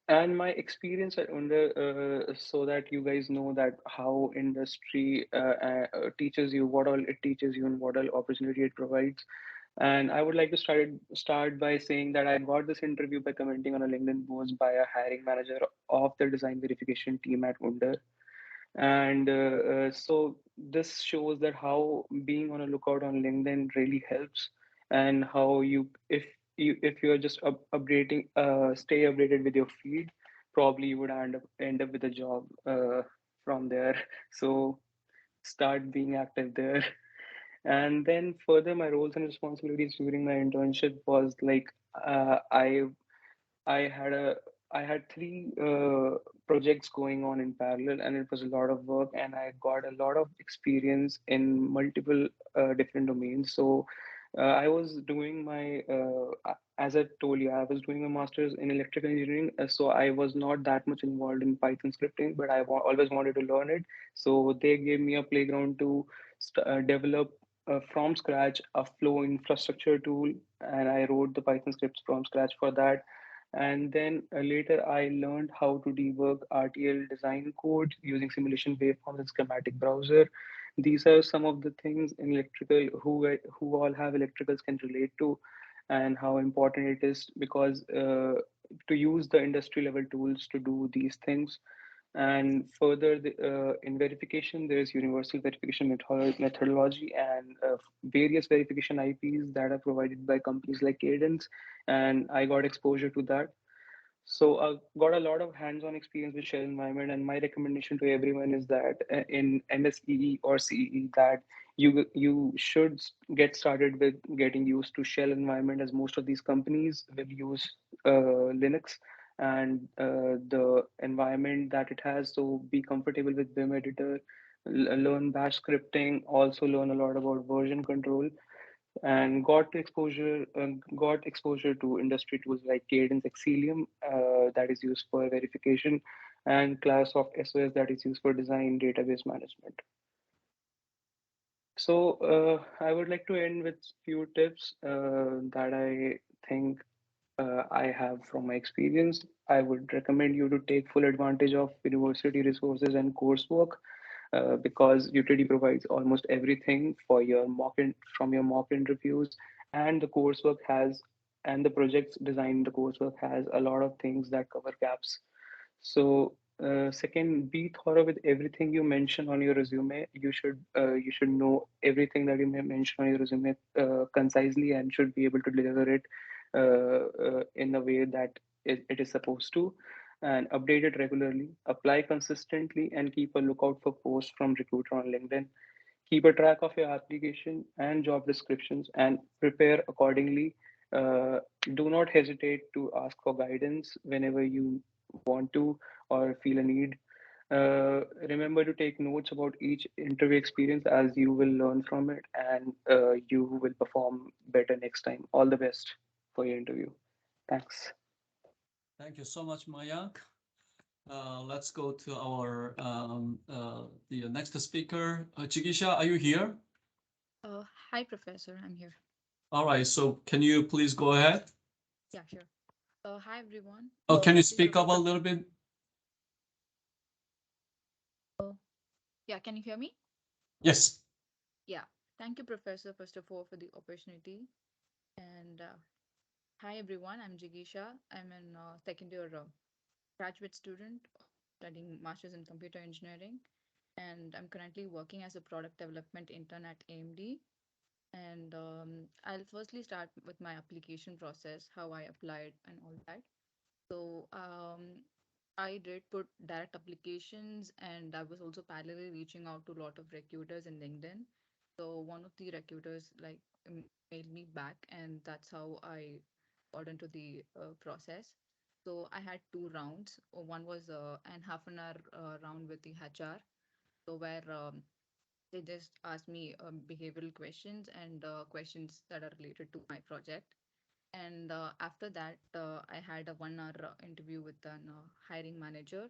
And my experience at Under, so that you guys know that how industry teaches you, what all it teaches you, and what all opportunity it provides. And I would like to start by saying that I got this interview by commenting on a LinkedIn post by a hiring manager of the design verification team at Under. And so this shows that how being on a lookout on LinkedIn really helps, and how if you're just updating, stay updated with your feed, probably you would end up with a job from there. So start being active there. And then further, my roles and responsibilities during my internship was like, uh, i I had a I had 3 projects going on in parallel, and it was a lot of work, and I got a lot of experience in multiple different domains. So I was doing as I told you, I was doing a master's in electrical engineering. So I was not that much involved in Python scripting, but I always wanted to learn it. So they gave me a playground to develop from scratch a flow infrastructure tool, and I wrote the Python scripts from scratch for that. And then later, I learned how to debug RTL design code using simulation waveforms and schematic browser. These are some of the things in electrical who all have electricals can relate to, and how important it is, because to use the industry level tools to do these things. And further, in verification, there is universal verification methodology, and various verification IPs that are provided by companies like Cadence, and I got exposure to that. So I got a lot of hands-on experience with shell environment, and my recommendation to everyone is that in MSEE or CEE, that you should get started with getting used to shell environment, as most of these companies will use Linux and the environment that it has. So be comfortable with Vim editor, learn bash scripting, also learn a lot about version control, and got exposure to industry tools like Cadence Xcelium, that is used for verification, and class of SOS, that is used for design database management. So I would like to end with few tips that I think I have from my experience. I would recommend you to take full advantage of university resources and coursework, because UTD provides almost everything for your from your mock interviews, and the coursework has, and the projects designed in the coursework has a lot of things that cover gaps. So second, be thorough with everything you mention on your resume. You should know everything that you may mention on your resume concisely, and should be able to deliver it in a way that it is supposed to. And update it regularly. Apply consistently, and keep a lookout for posts from recruiter on LinkedIn. Keep a track of your application and job descriptions, and prepare accordingly. Uh, do not hesitate to ask for guidance whenever you want to or feel a need. Remember to take notes about each interview experience, as you will learn from it, and you will perform better next time. All the best for your interview. Thanks. Thank you so much, Mayank. Let's go to our the next speaker. Jigisha, are you here? Hi, Professor. I'm here. All right. So can you please go ahead? Yeah, sure. Hi, everyone. Oh, can you Thank speak up a Professor. little bit? Yeah, can you hear me? Yes. Yeah. Thank you, Professor, first of all, for the opportunity. And hi, everyone. I'm Jigisha. I'm an second year graduate student studying Masters in Computer Engineering. And I'm currently working as a product development intern at AMD. And I'll firstly start with my application process, how I applied and all that. So I did put direct applications, and I was also parallelly reaching out to a lot of recruiters in LinkedIn. So one of the recruiters mailed me back, and that's how I got into the process. So I had two rounds. One was an half an hour round with the HR, so where they just asked me behavioral questions and questions that are related to my project. And after that, I had a 1 hour interview with an hiring manager.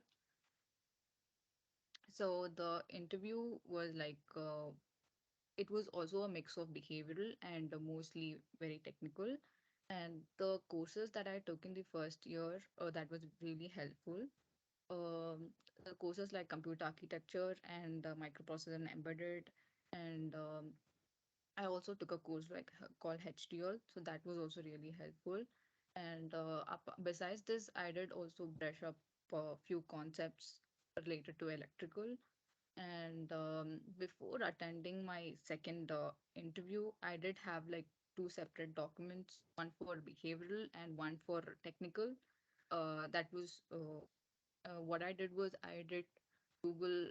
So the interview was like, it was also a mix of behavioral and mostly very technical. And the courses that I took in the first year, that was really helpful. The courses like computer architecture and microprocessor and embedded, and I also took a course like called HDL, so that was also really helpful. And besides this, I did also brush up a few concepts related to electrical. And before attending my second interview, I did have like two separate documents, one for behavioral and one for technical. That was what I did was I did Google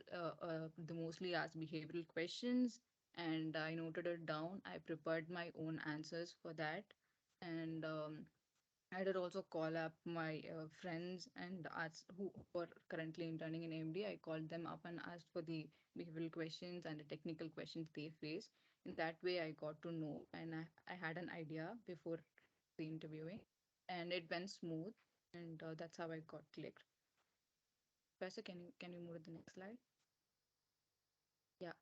the mostly asked behavioral questions, and I noted it down. I prepared my own answers for that, and I did also call up my friends and asked who were currently interning in AMD. I called them up and asked for the behavioral questions and the technical questions they face. In that way, I got to know, and I had an idea before the interviewing, and it went smooth, and that's how I got clicked. Professor, can you move to the next slide? Yeah.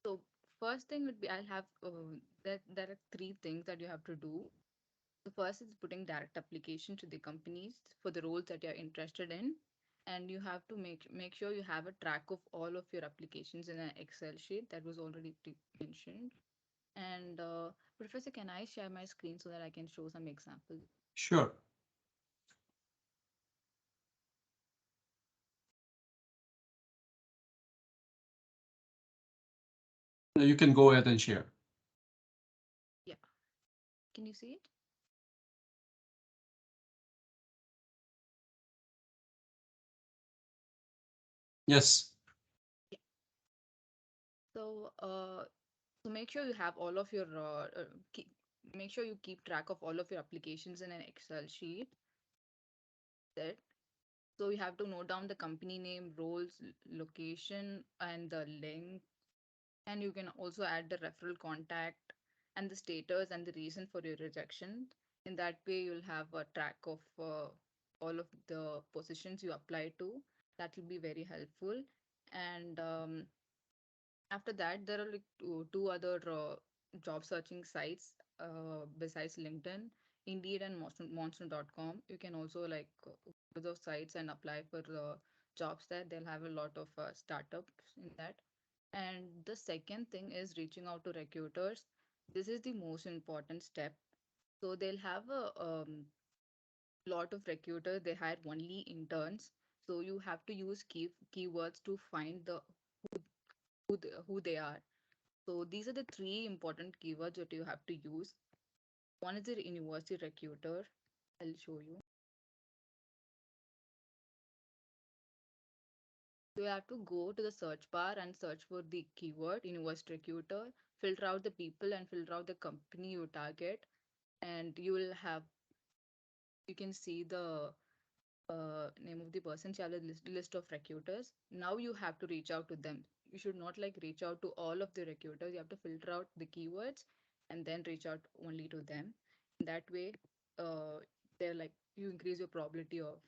So first thing would be I'll have that there are three things that you have to do. The first is putting direct application to the companies for the roles that you're interested in, and you have to make sure you have a track of all of your applications in an Excel sheet that was already mentioned. And Professor, can I share my screen so that I can show some examples? Sure. You can go ahead and share. Yeah. Can you see it? Yes. Yeah. So so make sure you have all of your make sure you keep track of all of your applications in an Excel sheet. That so you have to note down the company name, roles, location, and the link. And you can also add the referral contact and the status and the reason for your rejection. In that way, you'll have a track of all of the positions you apply to. That will be very helpful. And after that, there are like two other job searching sites besides LinkedIn, Indeed and Monster.com. You can also like go to those sites and apply for jobs there. They'll have a lot of startups in that. And the second thing is reaching out to recruiters. This is the most important step. So they'll have a lot of recruiters. They hire only interns. So you have to use keywords to find who they are. So these are the three important keywords that you have to use. One is the university recruiter. I'll show you. So you have to go to the search bar and search for the keyword university recruiter, filter out the people and filter out the company you target, and you can see the name of the person. You have a list of recruiters. Now you have to reach out to them. You should not like reach out to all of the recruiters. You have to filter out the keywords and then reach out only to them. In that way, they're like you increase your probability of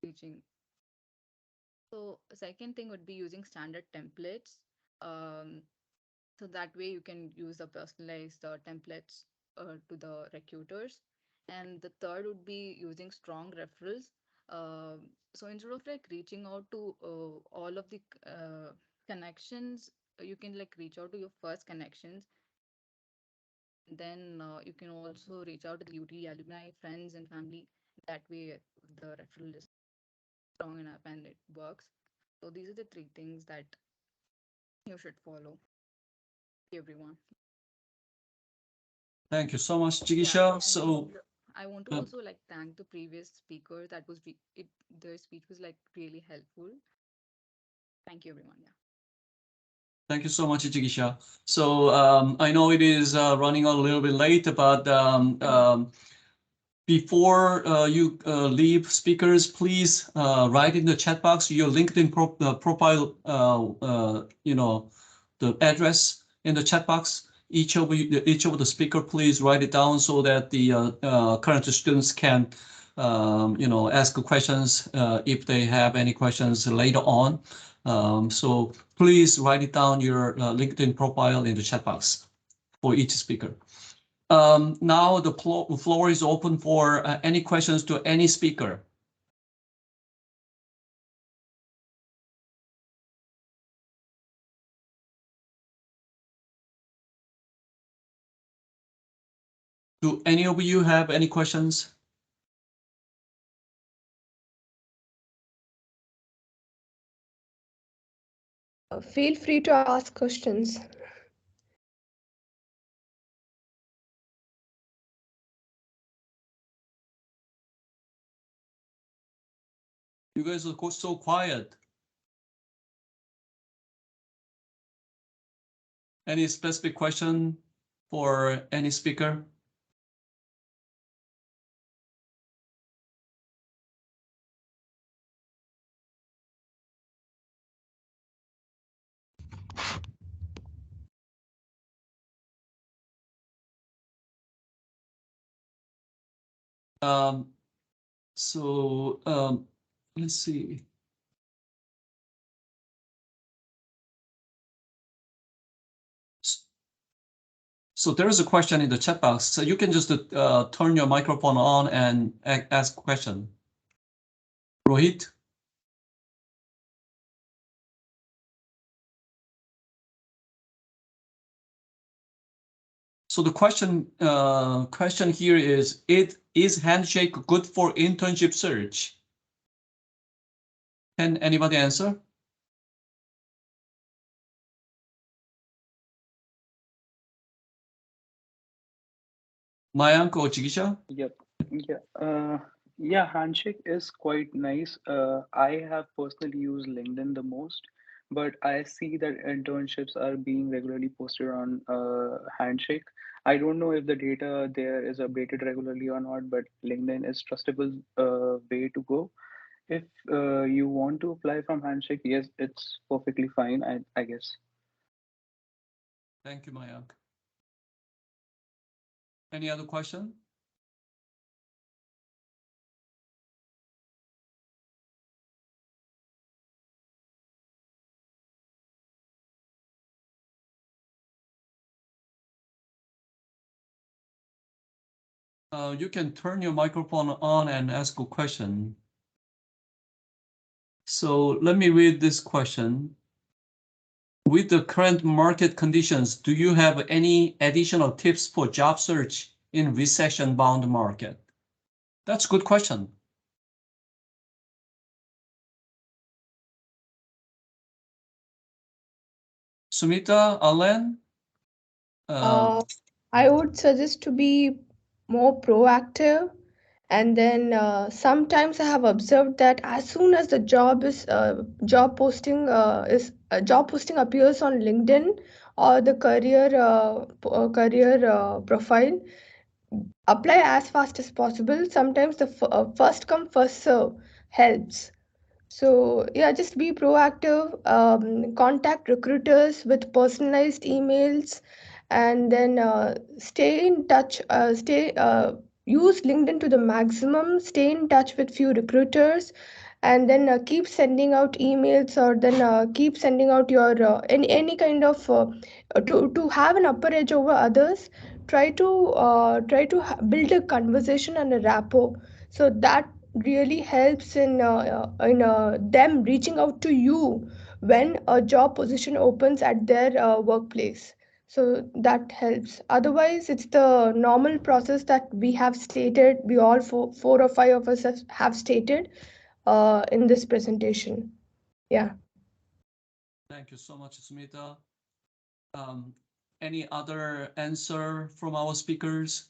reaching. So second thing would be using standard templates. Um, so that way you can use the personalized templates to the recruiters. And the third would be using strong referrals. So instead of like reaching out to all of the connections, you can like reach out to your first connections. Then you can also reach out to the UTD alumni, friends, and family. That way, the referral is strong enough and it works. So these are the three things that you should follow, everyone. Thank you so much, Yeah, Jigisha. So, and I want to uh, also like thank the previous speaker. That was it. Their speech was like really helpful. Thank you, everyone. Yeah. thank you so much, Jigisha. So, I know it is running a little bit late, but before you leave, speakers, please write in the chat box your LinkedIn profile, the address in the chat box. Each of the speaker, please write it down so that the current students can, ask questions if they have any questions later on. So please write it down your LinkedIn profile in the chat box for each speaker. Now the floor is open for any questions to any speaker. Do any of you have any questions? Feel free to ask questions. You guys are so quiet. Any specific question for any speaker? Um, so let's see. So there is a question in the chat box. So you can just turn your microphone on and ask a question. Rohit? So the question here is Handshake good for internship search? Can anybody answer? Mayank or Jigisha? Yep. Yeah. Yeah, Handshake is quite nice. I have personally used LinkedIn the most, but I see that internships are being regularly posted on Handshake. I don't know if the data there is updated regularly or not, but LinkedIn is trustable way to go. If you want to apply from Handshake, yes, it's perfectly fine, I guess. Thank you, Mayank. Any other question? You can turn your microphone on and ask a question. So let me read this question. With the current market conditions, do you have any additional tips for job search in recession-bound market? That's a good question. Sumita, Alan? I would suggest to be more proactive. And then sometimes I have observed that as soon as the job posting appears on LinkedIn or the career profile, apply as fast as possible. Sometimes the first come first serve helps. So yeah, just be proactive. Contact recruiters with personalized emails, and then stay in touch. use LinkedIn to the maximum, stay in touch with few recruiters, and then keep sending out emails, or then keep sending out your any kind of to have an upper edge over others. Try to build a conversation and a rapport, so that really helps in them reaching out to you when a job position opens at their workplace. So that helps. Otherwise, it's the normal process that we have stated. We all four or five of us have stated in this presentation. Yeah. Thank you so much, Sumita. Any other answer from our speakers?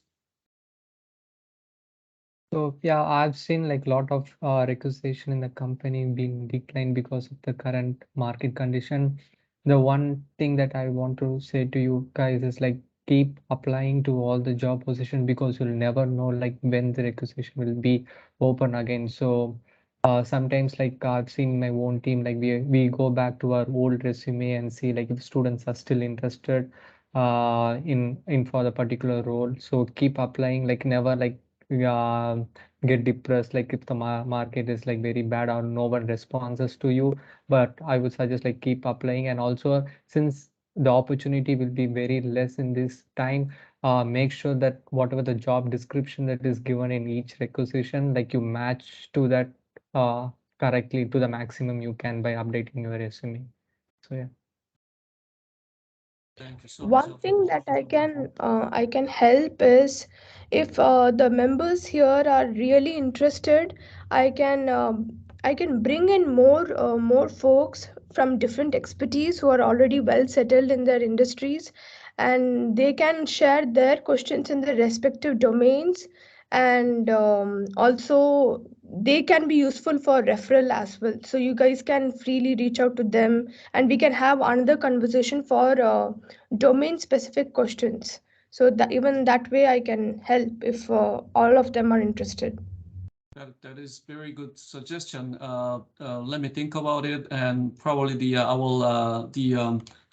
So yeah, I've seen like a lot of requisition in the company being declined because of the current market condition. The one thing that I want to say to you guys is like keep applying to all the job position, because you'll never know like when the requisition will be open again. So sometimes like I've seen my own team, like we go back to our old resume and see like if students are still interested in for the particular role. So keep applying, like never like get depressed like if the market is like very bad or no one responds to you. But I would suggest like keep applying, and also since the opportunity will be very less in this time, make sure that whatever the job description that is given in each requisition, like you match to that uh, correctly to the maximum you can by updating your resume. So yeah. Thank you so much. One thing that I can help is, if the members here are really interested, I can bring in more folks from different expertise who are already well settled in their industries, and they can share their questions in their respective domains, and also they can be useful for referral as well. So you guys can freely reach out to them, and we can have another conversation for domain specific questions, so that even that way I can help if all of them are interested. That is very good suggestion. Let me think about it, and probably I will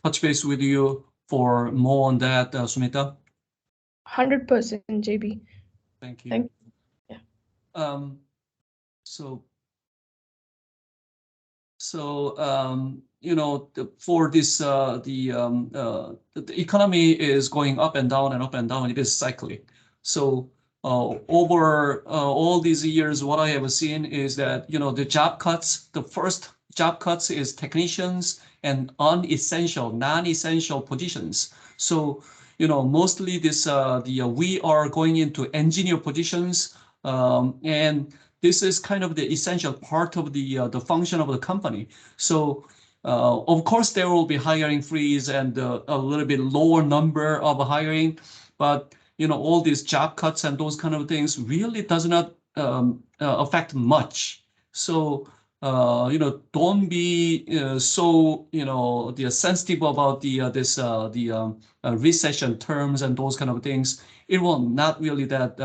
touch base with you for more on that, Sumita. 100% JB. Thank you. Thank you. Yeah. So you know, for this the economy is going up and down and up and down. It is cyclic. So over all these years, what I have seen is that, you know, the job cuts, the first job cuts is technicians and unessential, non-essential positions. So, you know, mostly this we are going into engineer positions, and this is kind of the essential part of the function of the company. So of course there will be hiring freeze and a little bit lower number of hiring, but you know, all these job cuts and those kind of things really does not affect much. So you know, don't be so, you know, sensitive about the recession terms and those kind of things. It will not really that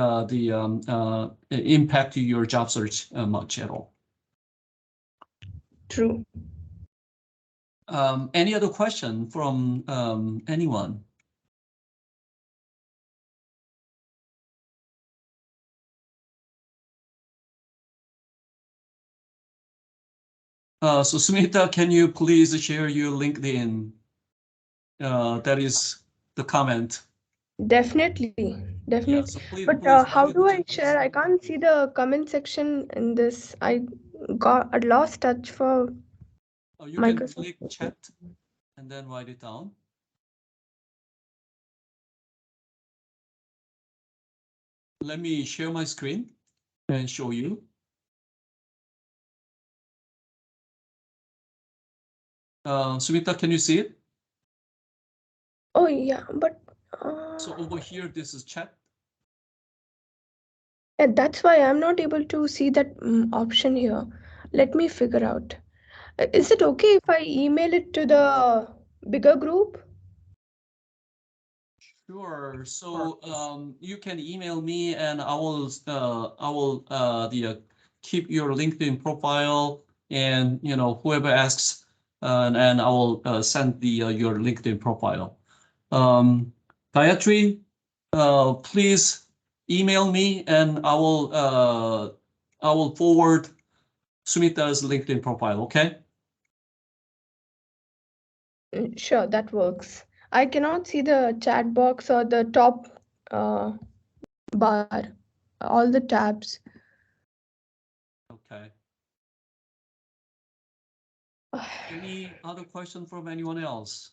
impact your job search much at all. True. Any other question from anyone? So Sumita, can you please share your LinkedIn? That is the comment. Definitely. Yeah, so please, But please how log do I into share? I can't see the comment section in this. I lost touch for you can Microsoft. click chat and then write it down. Let me share my screen and show you. Sumita, can you see it? Oh yeah, but So over here, this is chat. yeah, that's why I'm not able to see that option here. Let me figure out. Is it okay if I email it to the bigger group? Sure. So you can email me, and I will keep your LinkedIn profile, and you know, whoever asks, and I will send your LinkedIn profile. Gayatri, please email me and I will forward Sumita's LinkedIn profile. Okay. Sure, that works. I cannot see the chat box or the top bar, all the tabs. Okay. Any other question from anyone else?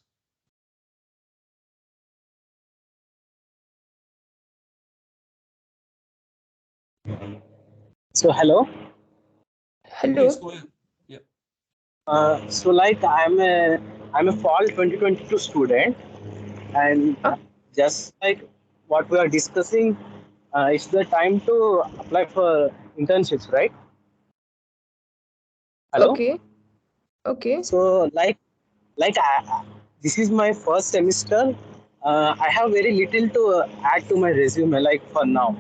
So hello. Hello. Please go ahead. Yeah. So like I'm a fall 2022 student, and just like what we are discussing, it's the time to apply for internships, right? Hello. Okay. Okay. So this is my first semester. I have very little to add to my resume, like for now.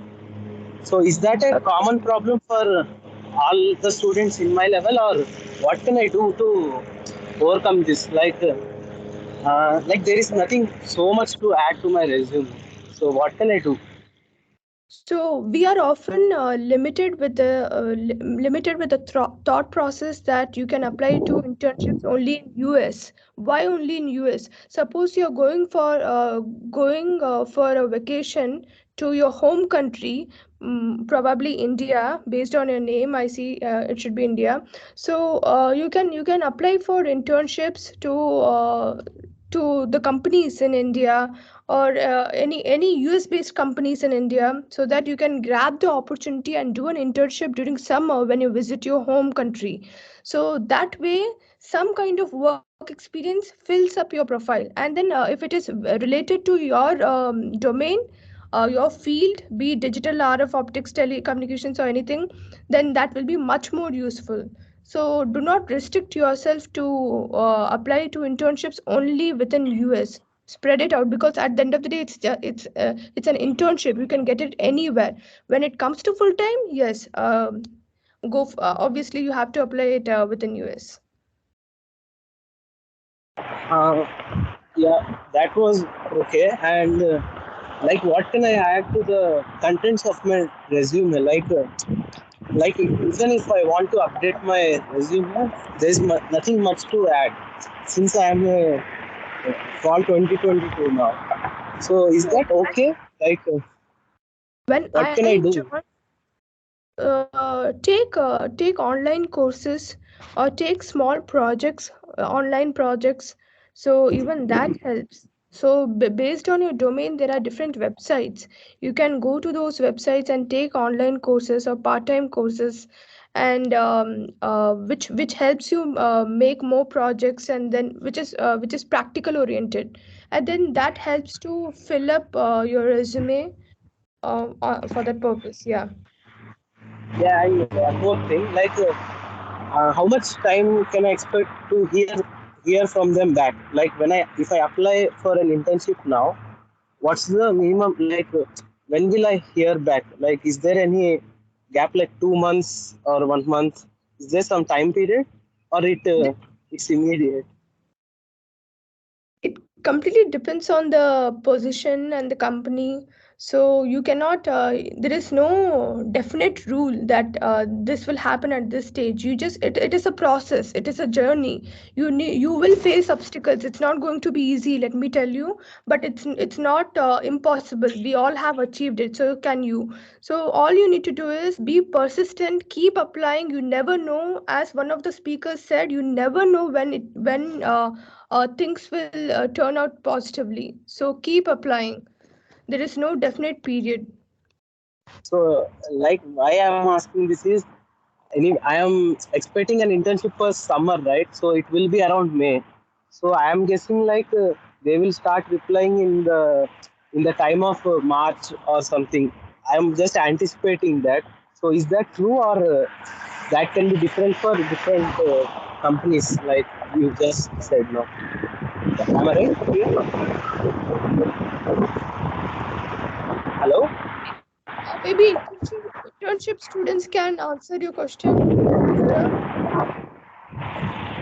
So is that a common problem for all the students in my level, or what can I do to overcome this? Like there is nothing so much to add to my resume. So what can I do? So we are often limited with the thought process that you can apply to internships only in US. Why only in US? Suppose you're going for a vacation to your home country, probably India. Based on your name, I see it should be India. So you can apply for internships to the companies in India, or any US based companies in India, so that you can grab the opportunity and do an internship during summer when you visit your home country. So that way, some kind of work experience fills up your profile, and then if it is related to your domain, your field, be it digital, RF, optics, telecommunications, or anything, then that will be much more useful. So do not restrict yourself to apply to internships only within US. Spread it out, because at the end of the day, it's an internship. You can get it anywhere. When it comes to full time, yes, obviously you have to apply it within US. Uh, yeah, that was okay. And like, what can I add to the contents of my resume? Like even if I want to update my resume, there's nothing much to add since I am a fall 2022 now. So is So that okay? Like, when what can I I do? joined, take online courses or take small projects, online projects. So even that helps. So based on your domain, there are different websites. You can go to those websites and take online courses or part-time courses, and which helps you make more projects, and then which is practical oriented, and then that helps to fill up your resume for that purpose. Yeah. Yeah, and one more thing, how much time can I expect to hear from them back? Like if I apply for an internship now, what's the minimum? When will I hear back? Like, is there any gap, like 2 months or 1 month? Is there some time period, or it's immediate? It completely depends on the position and the company. So you cannot, there is no definite rule that this will happen at this stage. It is a process, it is a journey. You will face obstacles. It's not going to be easy, let me tell you, but it's not impossible. We all have achieved it, so can you. So all you need to do is be persistent, keep applying. You never know, as one of the speakers said, you never know when things will turn out positively. So keep applying. There is no definite period. So, like, why I'm asking this is, I am expecting an internship for summer, right? So it will be around May. So I am guessing they will start replying in the time of March or something. I am just anticipating that. So is that true, or that can be different for different companies, like you just said? No, am I right? Hello. Maybe internship students can answer your question.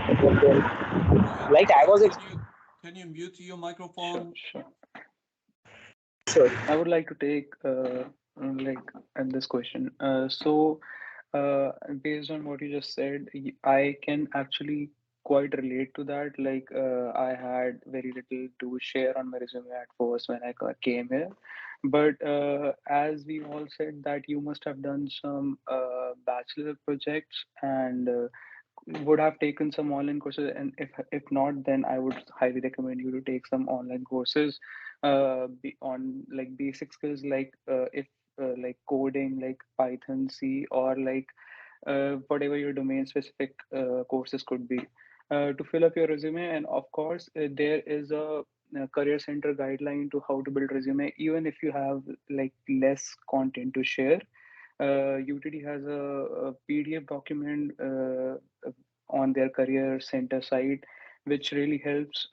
Okay. Like I was. Can you mute your Sure, microphone? sure. Sure. I would like to take like at this question. Based on what you just said, I can actually quite relate to that. Like, I had very little to share on my resume at first when I came here, but as we all said that you must have done some bachelor projects and would have taken some online courses, and if not, then I would highly recommend you to take some online courses on like basic skills, like if like coding, like Python, C, or like whatever your domain specific courses could be, to fill up your resume. And of course there is a career center guideline to how to build resume, even if you have like less content to share. UTD has a PDF document on their career center site, which really helped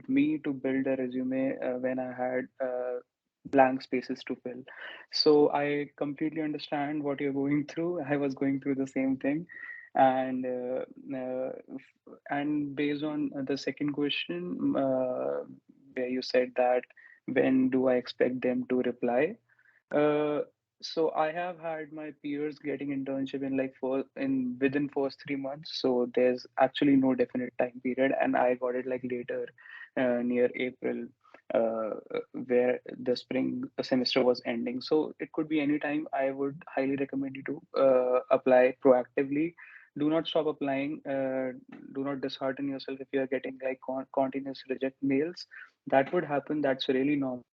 me to build a resume when I had blank spaces to fill. So I completely understand what you're going through. I was going through the same thing, and and based on the second question, where you said that when do I expect them to reply? Uh, so I have had my peers getting internship in like within first 3 months. So there's actually no definite time period, and I got it like later, near April, where the spring semester was ending. So it could be any time. I would highly recommend you to apply proactively. Do not stop applying. Do not dishearten yourself if you are getting like continuous reject mails. That would happen. That's really normal.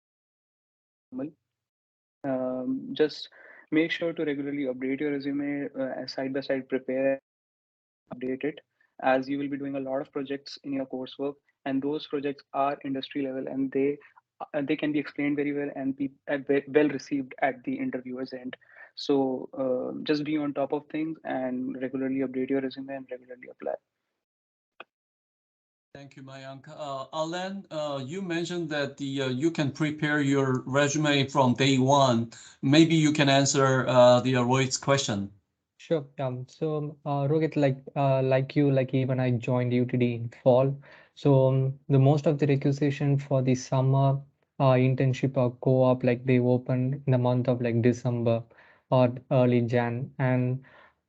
Just make sure to regularly update your resume, side by side prepare and update it, as you will be doing a lot of projects in your coursework, and those projects are industry level, and they can be explained very well and be well received at the interviewer's end. So just be on top of things and regularly update your resume and regularly apply. Thank you, Mayank. Alan, you mentioned that you can prepare your resume from day one. Maybe you can answer the Rohit's question. Sure. Rohit, like you, like even I joined UTD in fall. So the most of the requisition for the summer internship or co-op, like they open in the month of like December or early Jan. And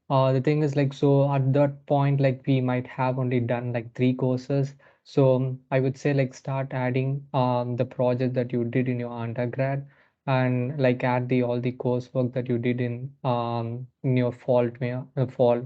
the thing is like, so at that point, like we might have only done like 3 courses. So I would say like start adding the project that you did in your undergrad, and like add the all the coursework that you did in your fall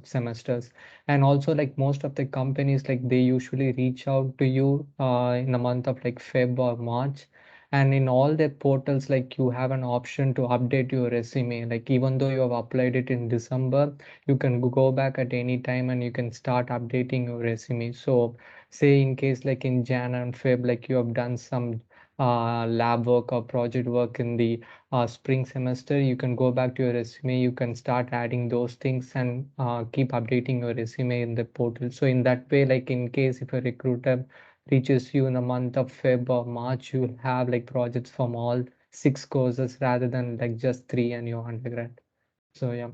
semesters. And also like most of the companies, like they usually reach out to you in the month of like Feb or March, and in all their portals, like you have an option to update your resume. Like even though you have applied it in December, you can go back at any time and you can start updating your resume. So say in case like in Jan and Feb, like you have done some lab work or project work in the spring semester, you can go back to your resume, you can start adding those things and keep updating your resume in the portal. So in that way, like in case if a recruiter reaches you in the month of Feb or March, you have like projects from all 6 courses rather than like just 3 and your undergrad. So yeah.